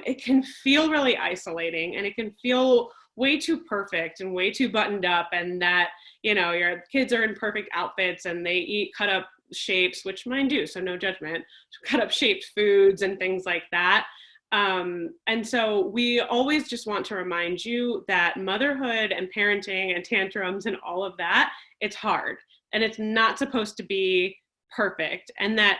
Speaker 1: it can feel really isolating, and it can feel way too perfect and way too buttoned up, and that, your kids are in perfect outfits and they eat cut up shapes, which mine do, so no judgment, cut up shaped foods and things like that. And so we always just want to remind you that motherhood and parenting and tantrums and all of that, it's hard, and it's not supposed to be perfect, and that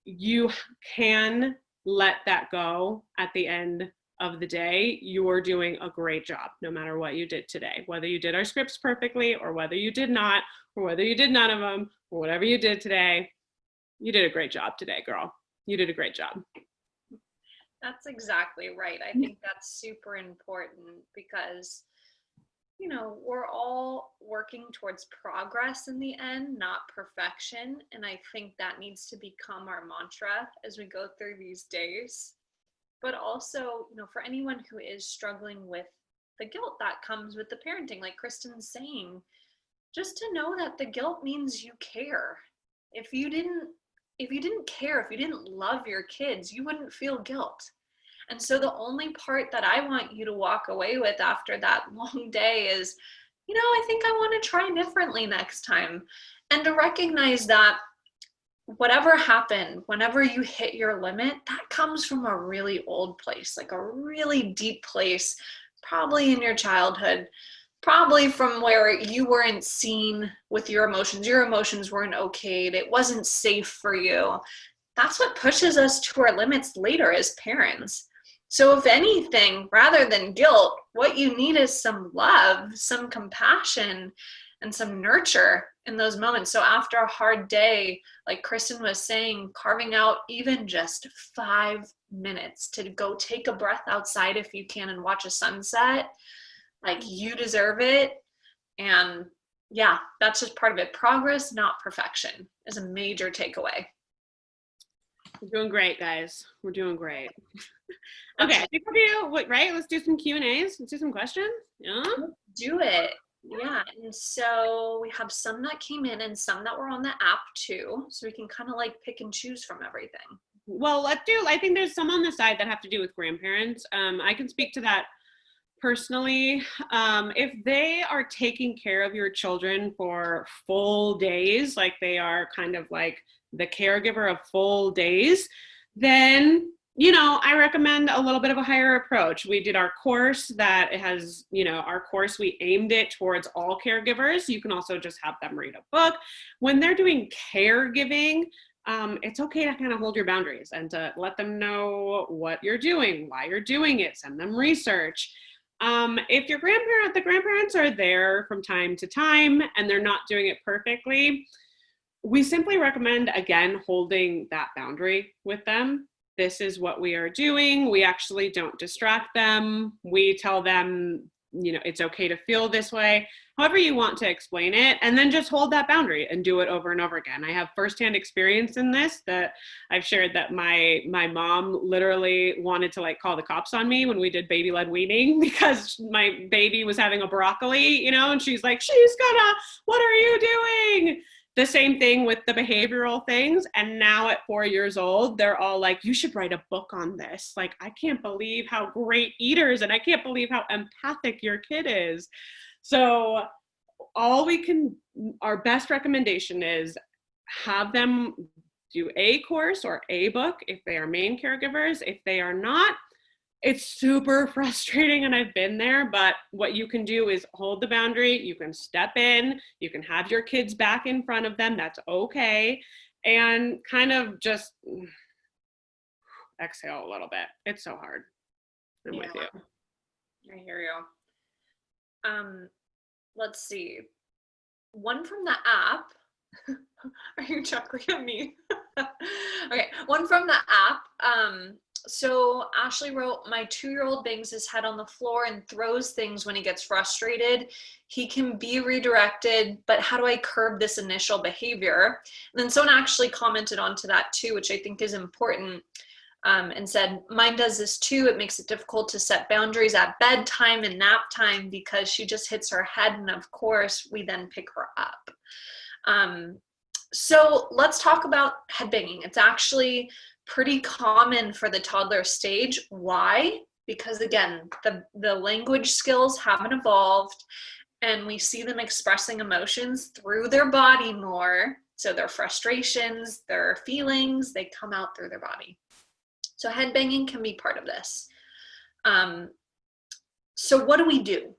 Speaker 1: you can let that go at the end of the day. You're doing a great job no matter what you did today, whether you did our scripts perfectly or whether you did not, or whether you did none of them, or whatever you did today. You did a great job today, girl. You did a great job.
Speaker 2: That's exactly right. I think that's super important, because we're all working towards progress in the end, not perfection. And I think that needs to become our mantra as we go through these days. But also, for anyone who is struggling with the guilt that comes with the parenting, like Kristen's saying, just to know that the guilt means you care. If you didn't care, if you didn't love your kids, you wouldn't feel guilt. And so the only part that I want you to walk away with after that long day is, I think I want to try differently next time. And to recognize that whatever happened, whenever you hit your limit, that comes from a really old place, like a really deep place, probably in your childhood, probably from where you weren't seen with your emotions weren't okayed, it wasn't safe for you. That's what pushes us to our limits later as parents. So if anything, rather than guilt, what you need is some love, some compassion, and some nurture in those moments. So after a hard day, like Kristen was saying, carving out even just 5 minutes to go take a breath outside if you can and watch a sunset, like, you deserve it. And yeah, that's just part of it. Progress, not perfection, is a major takeaway.
Speaker 1: We're doing great, guys. We're doing great. Okay, I think we'll do, right? Let's do some Q&As. Let's do some questions. Yeah.
Speaker 2: Let's do it. Yeah. And so we have some that came in and some that were on the app too. So we can kind of like pick and choose from everything.
Speaker 1: Well, I think there's some on the side that have to do with grandparents. I can speak to that personally. If they are taking care of your children for full days, like they are kind of like the caregiver of full days, then, you know, I recommend a little bit of a higher approach. We did our course that it has, you know, our course, we aimed it towards all caregivers. You can also just have them read a book. When they're doing caregiving, it's okay to kind of hold your boundaries and to let them know what you're doing, why you're doing it, send them research. If the grandparents are there from time to time and they're not doing it perfectly, we simply recommend, again, holding that boundary with them. This is what we are doing. We actually don't distract them. We tell them, you know, it's okay to feel this way, however you want to explain it, and then just hold that boundary and do it over and over again. I have firsthand experience in this that I've shared, that my mom literally wanted to like call the cops on me when we did baby-led weaning because my baby was having a broccoli, you know, and she's like, what are you doing? The same thing with the behavioral things. And now at 4 years old, they're all like, you should write a book on this. Like, I can't believe how great eaters, and I can't believe how empathic your kid is. So our best recommendation is have them do a course or a book if they are main caregivers. If they are not, it's super frustrating, and I've been there, but what you can do is hold the boundary. You can step in, you can have your kids back in front of them. That's okay. And kind of just exhale a little bit. It's so hard. I'm with you.
Speaker 2: I hear you. Let's see. One from the app. Are you chuckling at me? Okay, one from the app. So Ashley wrote, my 2-year-old bangs his head on the floor and throws things when he gets frustrated. He can be redirected, but how do I curb this initial behavior? And then someone actually commented onto that too, which I think is important, and said, mine does this too. It makes it difficult to set boundaries at bedtime and nap time because she just hits her head, and of course we then pick her up. So let's talk about headbanging. It's actually pretty common for the toddler stage. Why? Because again, the language skills haven't evolved, and we see them expressing emotions through their body more. So their frustrations, their feelings, they come out through their body. So headbanging can be part of this. So what do?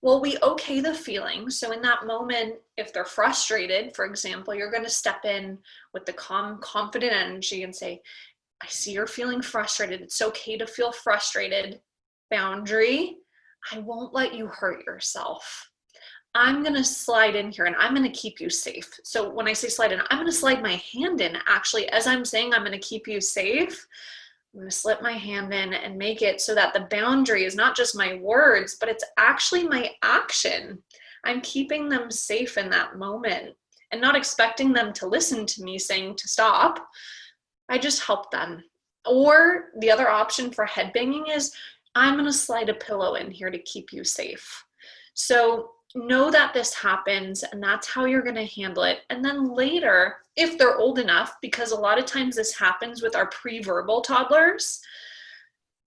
Speaker 2: Well, we okay the feeling. So in that moment, if they're frustrated, for example, you're going to step in with the calm, confident energy and say, I see you're feeling frustrated. It's okay to feel frustrated. Boundary, I won't let you hurt yourself. I'm going to slide in here and I'm going to keep you safe. So when I say slide in, I'm going to slide my hand in. Actually, as I'm saying, I'm going to keep you safe. I'm going to slip my hand in and make it so that the boundary is not just my words, but it's actually my action. I'm keeping them safe in that moment and not expecting them to listen to me saying to stop. I just help them. Or the other option for headbanging is I'm going to slide a pillow in here to keep you safe. So know that this happens, and that's how you're going to handle it. And then later, if they're old enough, because a lot of times this happens with our pre-verbal toddlers,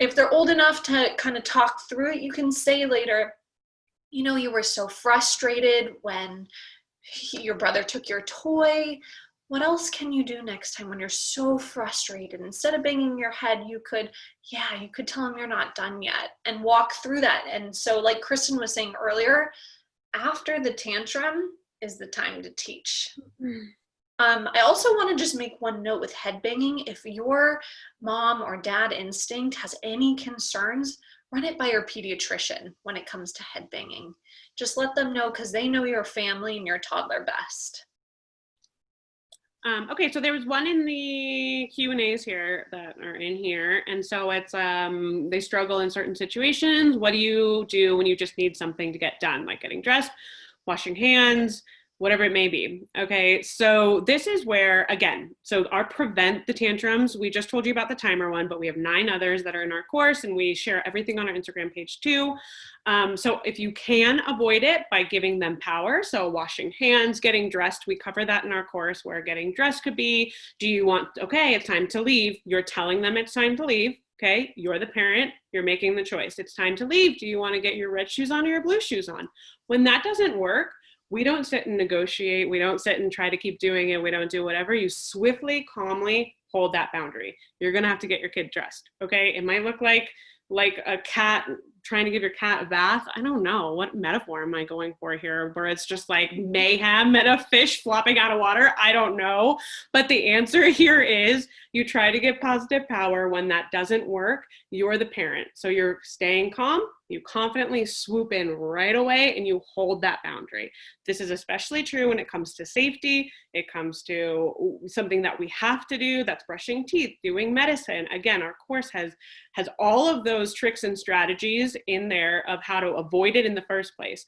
Speaker 2: if they're old enough to kind of talk through it, you can say later, you know, you were so frustrated when your brother took your toy. what else can you do next time when you're so frustrated? Instead of banging your head, you could tell them you're not done yet and walk through that. And so like Kristen was saying earlier, after the tantrum is the time to teach. I also want to just make one note with head banging. If your mom or dad instinct has any concerns, run it by your pediatrician when it comes to head banging. Just let them know, because they know your family and your toddler best.
Speaker 1: Okay, so there was one in the Q&As here that are in here. And so it's, they struggle in certain situations. What do you do when you just need something to get done, like getting dressed, washing hands, whatever it may be? Okay, so this is where, again, so our prevent the tantrums, we just told you about the timer one, but we have 9 others that are in our course, and we share everything on our Instagram page too. So if you can avoid it by giving them power, so washing hands, getting dressed, we cover that in our course, where getting dressed could be, do you want, okay, it's time to leave. You're telling them it's time to leave. Okay, you're the parent, you're making the choice. It's time to leave. Do you want to get your red shoes on or your blue shoes on? When that doesn't work, we don't sit and negotiate. We don't sit and try to keep doing it. We don't do whatever. You swiftly, calmly hold that boundary. You're going to have to get your kid dressed. Okay. It might look like a cat trying to give your cat a bath. I don't know. What metaphor am I going for here? Where it's just like mayhem and a fish flopping out of water? I don't know. But the answer here is you try to give positive power. When that doesn't work, you're the parent. So you're staying calm. You confidently swoop in right away and you hold that boundary. This is especially true when it comes to safety. It comes to something that we have to do, that's brushing teeth, doing medicine. Again, our course has all of those tricks and strategies in there of how to avoid it in the first place.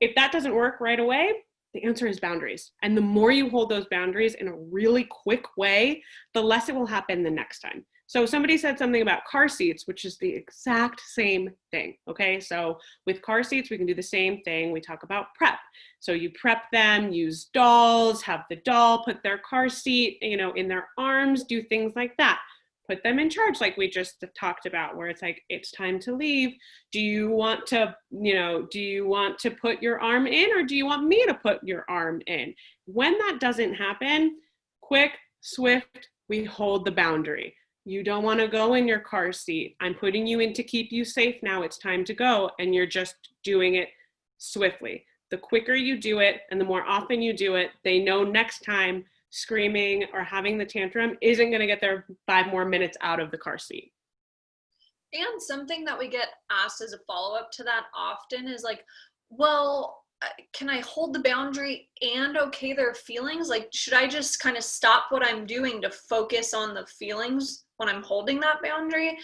Speaker 1: If that doesn't work right away, the answer is boundaries. And the more you hold those boundaries in a really quick way, the less it will happen the next time. So somebody said something about car seats, which is the exact same thing. Okay, so with car seats, we can do the same thing. We talk about prep. So you prep them, use dolls, have the doll put their car seat, in their arms, do things like that. Put them in charge, like we just talked about, where it's like, it's time to leave. Do you want to put your arm in, or do you want me to put your arm in? When that doesn't happen, quick, swift, we hold the boundary. You don't want to go in your car seat. I'm putting you in to keep you safe now. It's time to go. And you're just doing it swiftly. The quicker you do it and the more often you do it, they know next time screaming or having the tantrum isn't going to get their 5 more minutes out of the car seat.
Speaker 2: And something that we get asked as a follow-up to that often is like, well, can I hold the boundary and okay their feelings? Like, should I just kind of stop what I'm doing to focus on the feelings when I'm holding that boundary?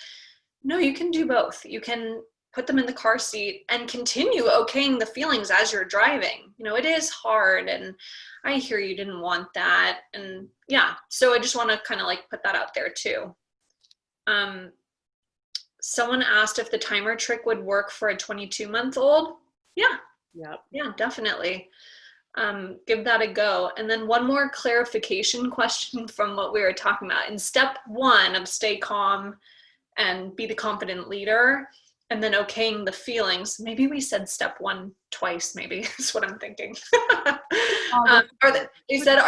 Speaker 2: No, you can do both. You can put them in the car seat and continue okaying the feelings as you're driving. It is hard, and I hear you didn't want that. And yeah, so I just want to kind of like put that out there too. Someone asked if the timer trick would work for a 22-month-old. Yeah.
Speaker 1: Yep.
Speaker 2: Yeah, definitely. Give that a go. And then one more clarification question from what we were talking about. In step 1 of stay calm and be the confident leader, and then okaying the feelings. Maybe we said step 1 twice, maybe is what I'm thinking. Are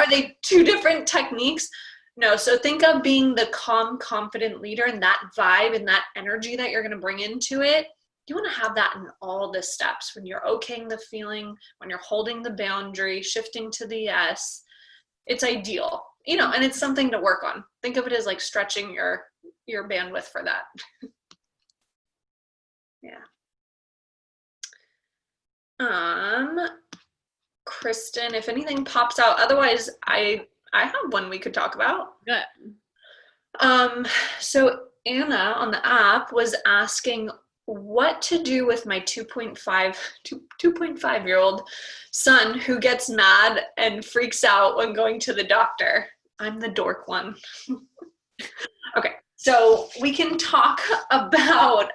Speaker 2: they 2 different techniques? No, so think of being the calm, confident leader, and that vibe and that energy that you're going to bring into it. You want to have that in all the steps, when you're okaying the feeling, when you're holding the boundary, shifting to the yes. It's ideal, and it's something to work on. Think of it as like stretching your bandwidth for that. Yeah. Kristen, if anything pops out, otherwise I have one we could talk about.
Speaker 1: Good.
Speaker 2: So Anna on the app was asking what to do with my 2.5-year-old son who gets mad and freaks out when going to the doctor. I'm the dork one. Okay, so we can talk about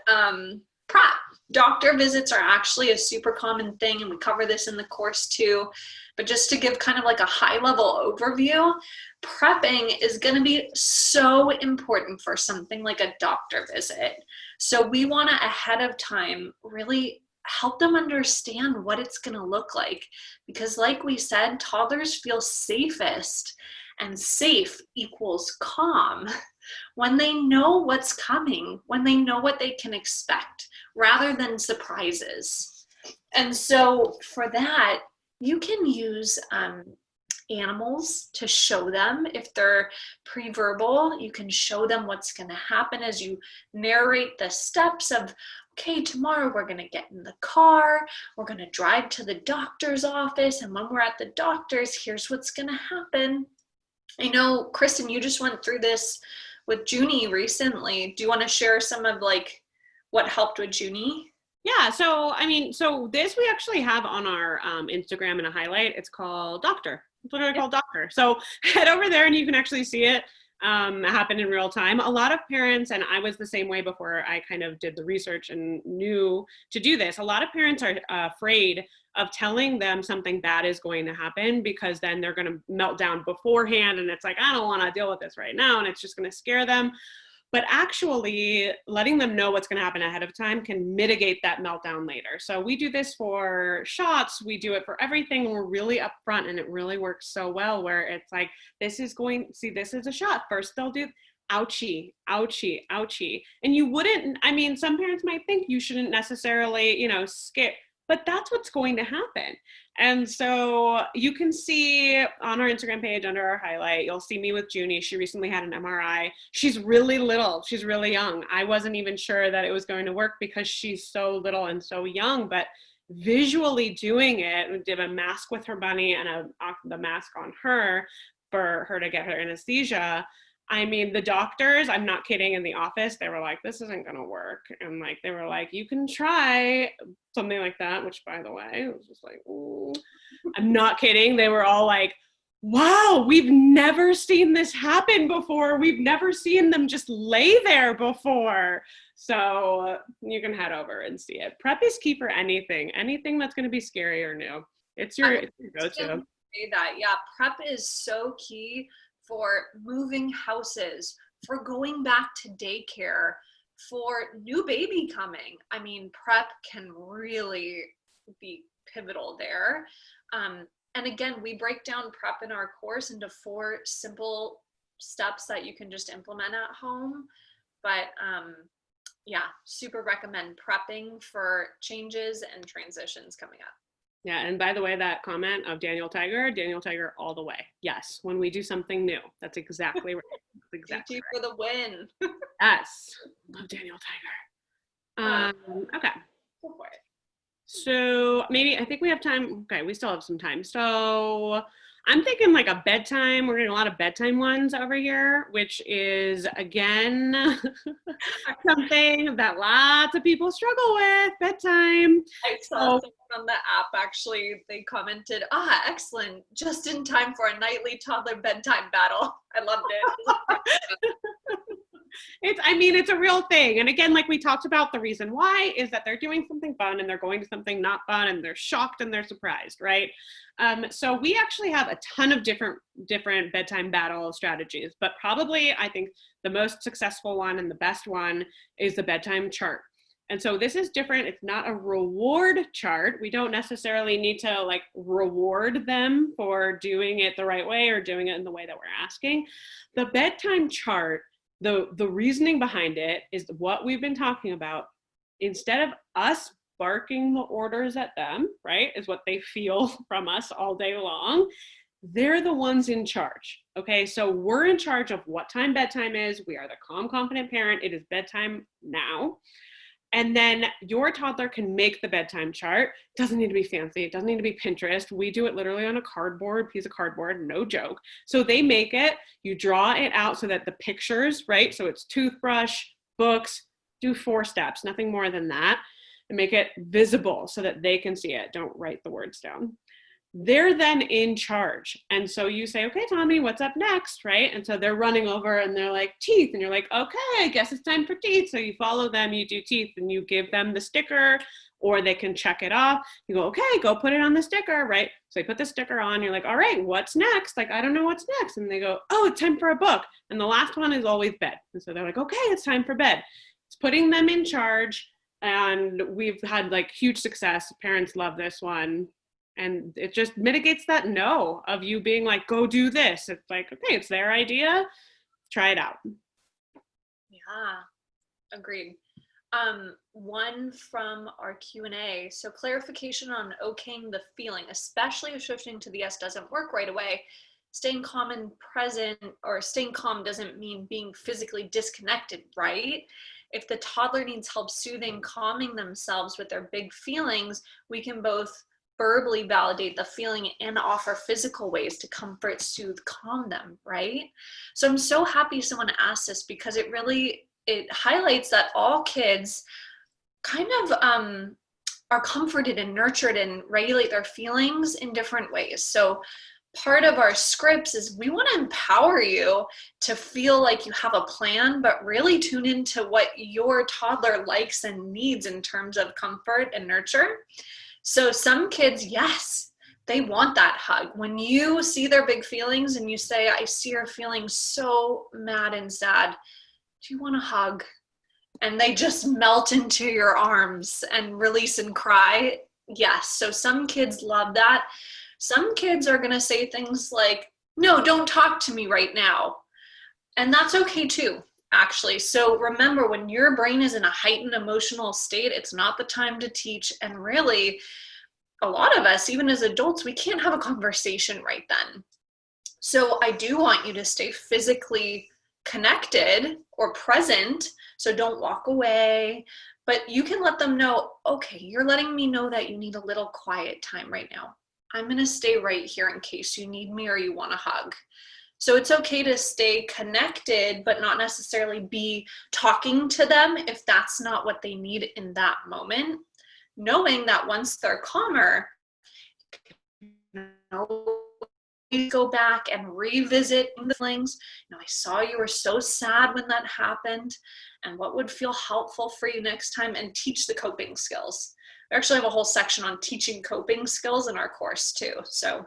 Speaker 2: prep. Doctor visits are actually a super common thing, and we cover this in the course too. But just to give kind of like a high-level overview, prepping is going to be so important for something like a doctor visit. So we want to, ahead of time, really help them understand what it's going to look like. Because like we said, toddlers feel safest and safe equals calm. When they know what's coming, when they know what they can expect, rather than surprises. And so for that, you can use animals to show them. If they're pre-verbal, you can show them what's going to happen as you narrate the steps of, okay, tomorrow we're going to get in the car, we're going to drive to the doctor's office, and when we're at the doctor's, here's what's going to happen. I know, Kristen, you just went through this with Junie recently. Do you want to share some of like what helped with Junie?
Speaker 1: Yeah, so this we actually have on our Instagram in a highlight. It's called Doctor. It's literally called Doctor. So head over there and you can actually see it happen in real time. A lot of parents, and I was the same way before I kind of did the research and knew to do this, a lot of parents are afraid of telling them something bad is going to happen because then they're going to melt down beforehand and it's like, I don't want to deal with this right now, and it's just going to scare them. But actually letting them know what's going to happen ahead of time can mitigate that meltdown later. So we do this for shots, we do it for everything, and we're really upfront, and it really works so well where it's like, this is a shot. First they'll do ouchie, ouchie, ouchie. And you wouldn't, I mean, some parents might think you shouldn't necessarily, skip, but that's what's going to happen. And so you can see on our Instagram page under our highlight, you'll see me with Junie. She recently had an MRI. She's really little. She's really young. I wasn't even sure that it was going to work because she's so little and so young, but visually doing it, we did a mask with her bunny and the mask on her for her to get her anesthesia. I mean, the doctors, I'm not kidding, in the office, they were like, this isn't going to work. And like, they were like, you can try something like that, which by the way, it was just like, ooh. I'm not kidding. They were all like, wow, we've never seen this happen before. We've never seen them just lay there before. So you can head over and see it. Prep is key for anything that's going to be scary or new. It's your go-to.
Speaker 2: Yeah, prep is so key for moving houses, for going back to daycare, for new baby coming. I mean, prep can really be pivotal there. And again, we break down prep in our course into 4 simple steps that you can just implement at home. But yeah, super recommend prepping for changes and transitions coming up.
Speaker 1: Yeah, and by the way, that comment of Daniel Tiger all the way. Yes, when we do something new. That's exactly right. That's exactly
Speaker 2: right. For the win.
Speaker 1: Yes, love Daniel Tiger. Okay.
Speaker 2: Go for it.
Speaker 1: So I think we have time. Okay, we still have some time. So I'm thinking like a bedtime. We're getting a lot of bedtime ones over here, which is, again, something that lots of people struggle with, bedtime.
Speaker 2: I saw someone on the app, actually, they commented, excellent, just in time for a nightly toddler bedtime battle. I loved it.
Speaker 1: It's a real thing. And again, like we talked about, the reason why is that they're doing something fun and they're going to something not fun and they're shocked and they're surprised, right? So we actually have a ton of different bedtime battle strategies, but probably I think the most successful one and the best one is the bedtime chart. And so this is different. It's not a reward chart. We don't necessarily need to like reward them for doing it the right way or doing it in the way that we're asking. The bedtime chart, the reasoning behind it is what we've been talking about. Instead of us barking the orders at them, right, is what they feel from us all day long, they're the ones in charge. Okay, so we're in charge of what time bedtime is. We are the calm, confident parent. It is bedtime now. And then your toddler can make the bedtime chart. It doesn't need to be fancy. It doesn't need to be Pinterest. We do it literally on a piece of cardboard, no joke. So they make it, you draw it out so that the pictures, right? So it's toothbrush, books, do 4 steps, nothing more than that, and make it visible so that they can see it. Don't write the words down. They're then in charge. And so you say, okay, Tommy, what's up next, right? And so they're running over and they're like, teeth. And you're like, okay, I guess it's time for teeth. So you follow them, you do teeth, and you give them the sticker, or they can check it off. You go, okay, go put it on the sticker, right? So they put the sticker on, you're like, all right, what's next? Like, I don't know what's next. And they go, oh, it's time for a book. And the last one is always bed. And so they're like, okay, it's time for bed. It's putting them in charge. And we've had like huge success. Parents love this one. And it just mitigates that no of you being like, go do this. It's like, okay, it's their idea. Try it out.
Speaker 2: Yeah, agreed. One from our Q&A. So clarification on okaying the feeling, especially if shifting to the yes doesn't work right away. Staying calm and present, or staying calm doesn't mean being physically disconnected, right? If the toddler needs help soothing, calming themselves with their big feelings, we can both verbally validate the feeling and offer physical ways to comfort, soothe, calm them, right? So I'm so happy someone asked this, because it highlights that all kids kind of are comforted and nurtured and regulate their feelings in different ways. So part of our scripts is we want to empower you to feel like you have a plan, but really tune into what your toddler likes and needs in terms of comfort and nurture. So some kids, yes, they want that hug. When you see their big feelings and you say, I see you're feeling so mad and sad, do you want a hug? And they just melt into your arms and release and cry. Yes. So some kids love that. Some kids are going to say things like, no, don't talk to me right now. And that's okay too, actually. So remember, when your brain is in a heightened emotional state, it's not the time to teach. And really, a lot of us, even as adults, we can't have a conversation right then. So I do want you to stay physically connected or present. So don't walk away, but you can let them know, okay, you're letting me know that you need a little quiet time right now. I'm going to stay right here in case you need me or you want a hug. So it's okay to stay connected, but not necessarily be talking to them if that's not what they need in that moment. Knowing that once they're calmer, you know, go back and revisit the feelings. You know, I saw you were so sad when that happened, and what would feel helpful for you next time, and teach the coping skills. We actually have a whole section on teaching coping skills in our course too. So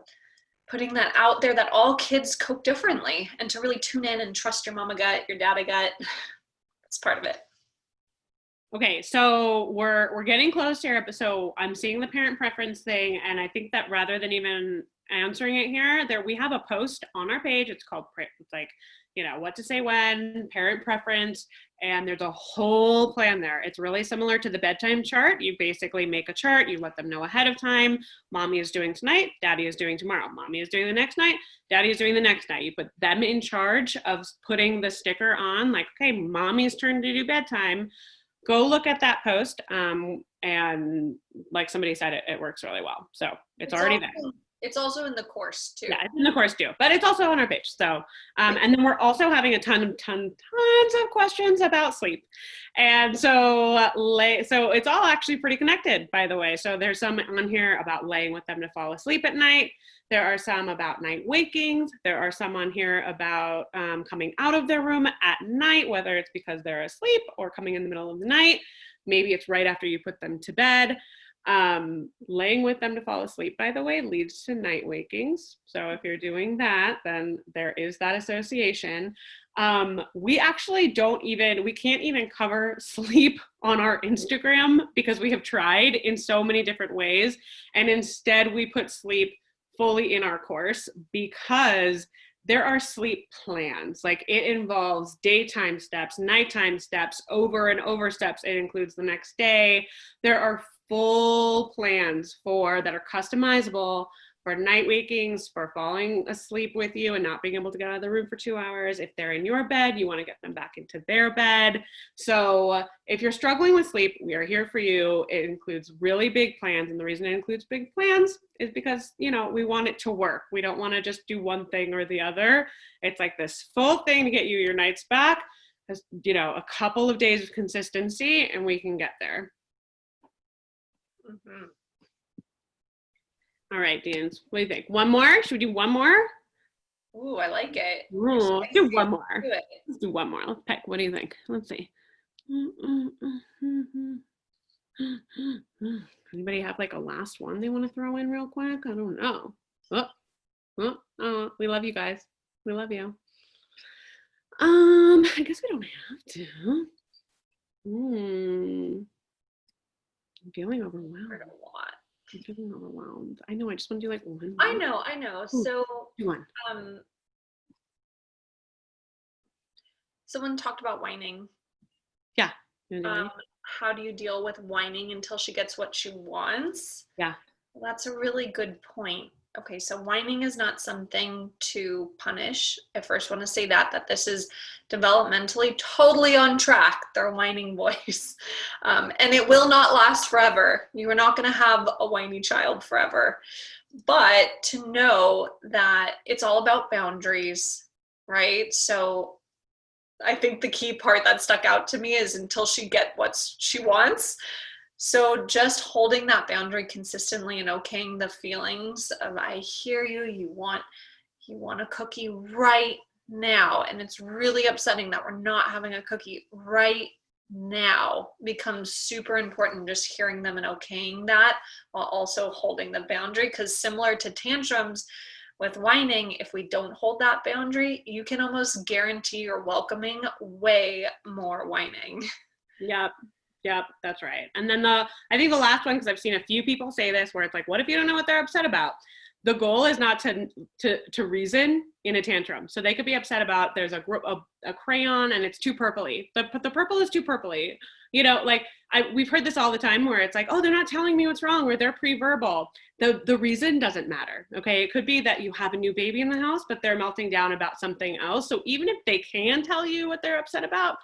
Speaker 2: putting that out there, that all kids cope differently, and to really tune in and trust your mama gut, your dada gut. That's part of it.
Speaker 1: Okay, so we're getting close here, so I'm seeing the parent preference thing, and I think that rather than even answering it here, we have a post on our page. It's called, it's like, you know, what to say when, parent preference, and there's a whole plan there. It's really similar to the bedtime chart. You basically make a chart, you let them know ahead of time, mommy is doing tonight, daddy is doing tomorrow, mommy is doing the next night, daddy is doing the next night. You put them in charge of putting the sticker on, like, okay, mommy's turn to do bedtime. Go look at that post, and like somebody said, it works really well. So it's already there.
Speaker 2: It's also in the course too.
Speaker 1: Yeah, it's in the course too, but it's also on our page. So, and then we're also having a tons of questions about sleep. And so it's all actually pretty connected, by the way. So there's some on here about laying with them to fall asleep at night. There are some about night wakings. There are some on here about coming out of their room at night, whether it's because they're asleep or coming in the middle of the night. Maybe it's right after you put them to bed. Laying with them to fall asleep, by the way, leads to night wakings. So if you're doing that, then there is that association. We actually we can't even cover sleep on our Instagram because we have tried in so many different ways. And instead we put sleep fully in our course because there are sleep plans. Like, it involves daytime steps, nighttime steps, over and over steps. It includes the next day. There are full plans that are customizable for night wakings, for falling asleep with you and not being able to get out of the room for 2 hours. If they're in your bed, you want to get them back into their bed. So if you're struggling with sleep, we are here for you. It includes really big plans. And the reason it includes big plans is because, you know, we want it to work. We don't want to just do one thing or the other. It's like this full thing to get you your nights back, you know, a couple of days of consistency, and we can get there.
Speaker 2: Mm-hmm.
Speaker 1: All right, Deans, what do you think? One more? Should we do one more?
Speaker 2: Ooh, I like it.
Speaker 1: Ooh, let's do one more.
Speaker 2: Do it.
Speaker 1: Let's do one more. Let's pick. What do you think? Let's see. Anybody have like a last one they want to throw in real quick? I don't know. Oh, we love you guys. We love you. I guess we don't have to. I'm feeling overwhelmed.
Speaker 2: A lot.
Speaker 1: I'm feeling overwhelmed. I know. I just want to do like one.
Speaker 2: I know.
Speaker 1: Ooh,
Speaker 2: So,
Speaker 1: do one.
Speaker 2: um, someone talked about whining.
Speaker 1: Yeah. You wanna do
Speaker 2: Um,
Speaker 1: one?
Speaker 2: how do you deal with whining until she gets what she wants?
Speaker 1: Yeah.
Speaker 2: Well, that's a really good point. Okay, so whining is not something to punish. I first want to say that this is developmentally totally on track, their whining voice. And it will not last forever. You are not going to have a whiny child forever. But to know that it's all about boundaries, right? So I think the key part that stuck out to me is until she get what she wants. So just holding that boundary consistently and okaying the feelings of I hear you, you want a cookie right now, and it's really upsetting that we're not having a cookie right now becomes super important, just hearing them and okaying that while also holding the boundary, because similar to tantrums with whining, if we don't hold that boundary, you can almost guarantee you're welcoming way more whining.
Speaker 1: Yep. Yep, that's right. And then I think the last one, because I've seen a few people say this, where it's like, what if you don't know what they're upset about? The goal is not to reason in a tantrum. So they could be upset about there's a crayon and it's too purpley. The purple is too purpley. You know, like we've heard this all the time where it's like, oh, they're not telling me what's wrong, or they're pre-verbal. The reason doesn't matter. Okay, it could be that you have a new baby in the house, but they're melting down about something else. So even if they can tell you what they're upset about,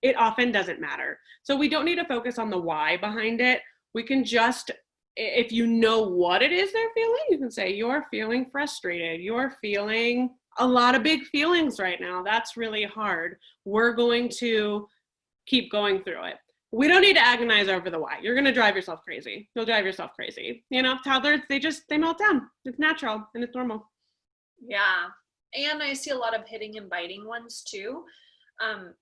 Speaker 1: it often doesn't matter. So we don't need to focus on the why behind it. We can just, if you know what it is they're feeling, you can say, you're feeling frustrated. You're feeling a lot of big feelings right now. That's really hard. We're going to keep going through it. We don't need to agonize over the why. You're going to drive yourself crazy. You'll drive yourself crazy. You know, toddlers, they melt down. It's natural and it's normal.
Speaker 2: Yeah. And I see a lot of hitting and biting ones too.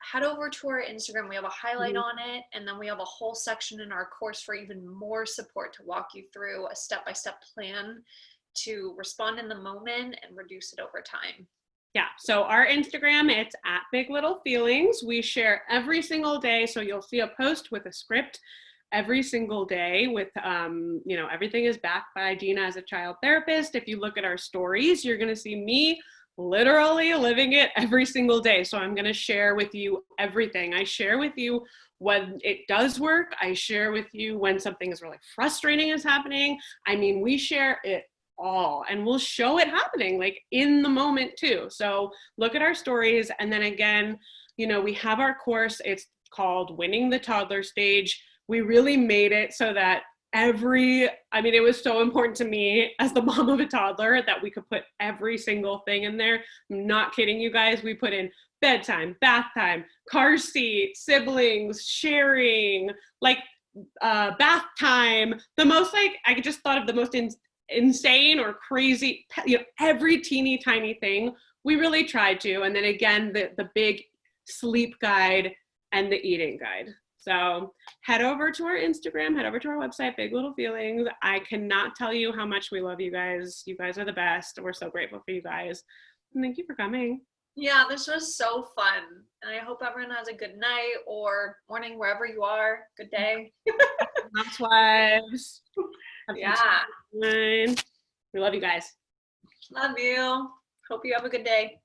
Speaker 2: Head over to our Instagram. We have a highlight on it, and then we have a whole section in our course for even more support to walk you through a step-by-step plan to respond in the moment and reduce it over time.
Speaker 1: Yeah, so our Instagram, it's at Big Little Feelings. We share every single day, so you'll see a post with a script every single day with, you know, everything is backed by Gina as a child therapist. If you look at our stories, you're gonna see me literally living it every single day. So I'm going to share with you everything. I share with you when it does work. I share with you when something is really frustrating is happening. I mean, we share it all, and we'll show it happening like in the moment too. So look at our stories. And then again, you know, we have our course. It's called Winning the Toddler Stage. We really made it so that it was so important to me as the mom of a toddler that we could put every single thing in there. I'm not kidding you guys. We put in bedtime, bath time, car seat, siblings, sharing, like bath time. The most, like, I just thought of the most insane or crazy, you know, every teeny tiny thing. We really tried to. And then again, the big sleep guide and the eating guide. So head over to our Instagram, head over to our website, Big Little Feelings. I cannot tell you how much we love you guys. You guys are the best. We're so grateful for you guys. And thank you for coming.
Speaker 2: Yeah, this was so fun. And I hope everyone has a good night or morning wherever you are. Good day.
Speaker 1: Housewives.
Speaker 2: Yeah.
Speaker 1: We love you guys.
Speaker 2: Love you. Hope you have a good day.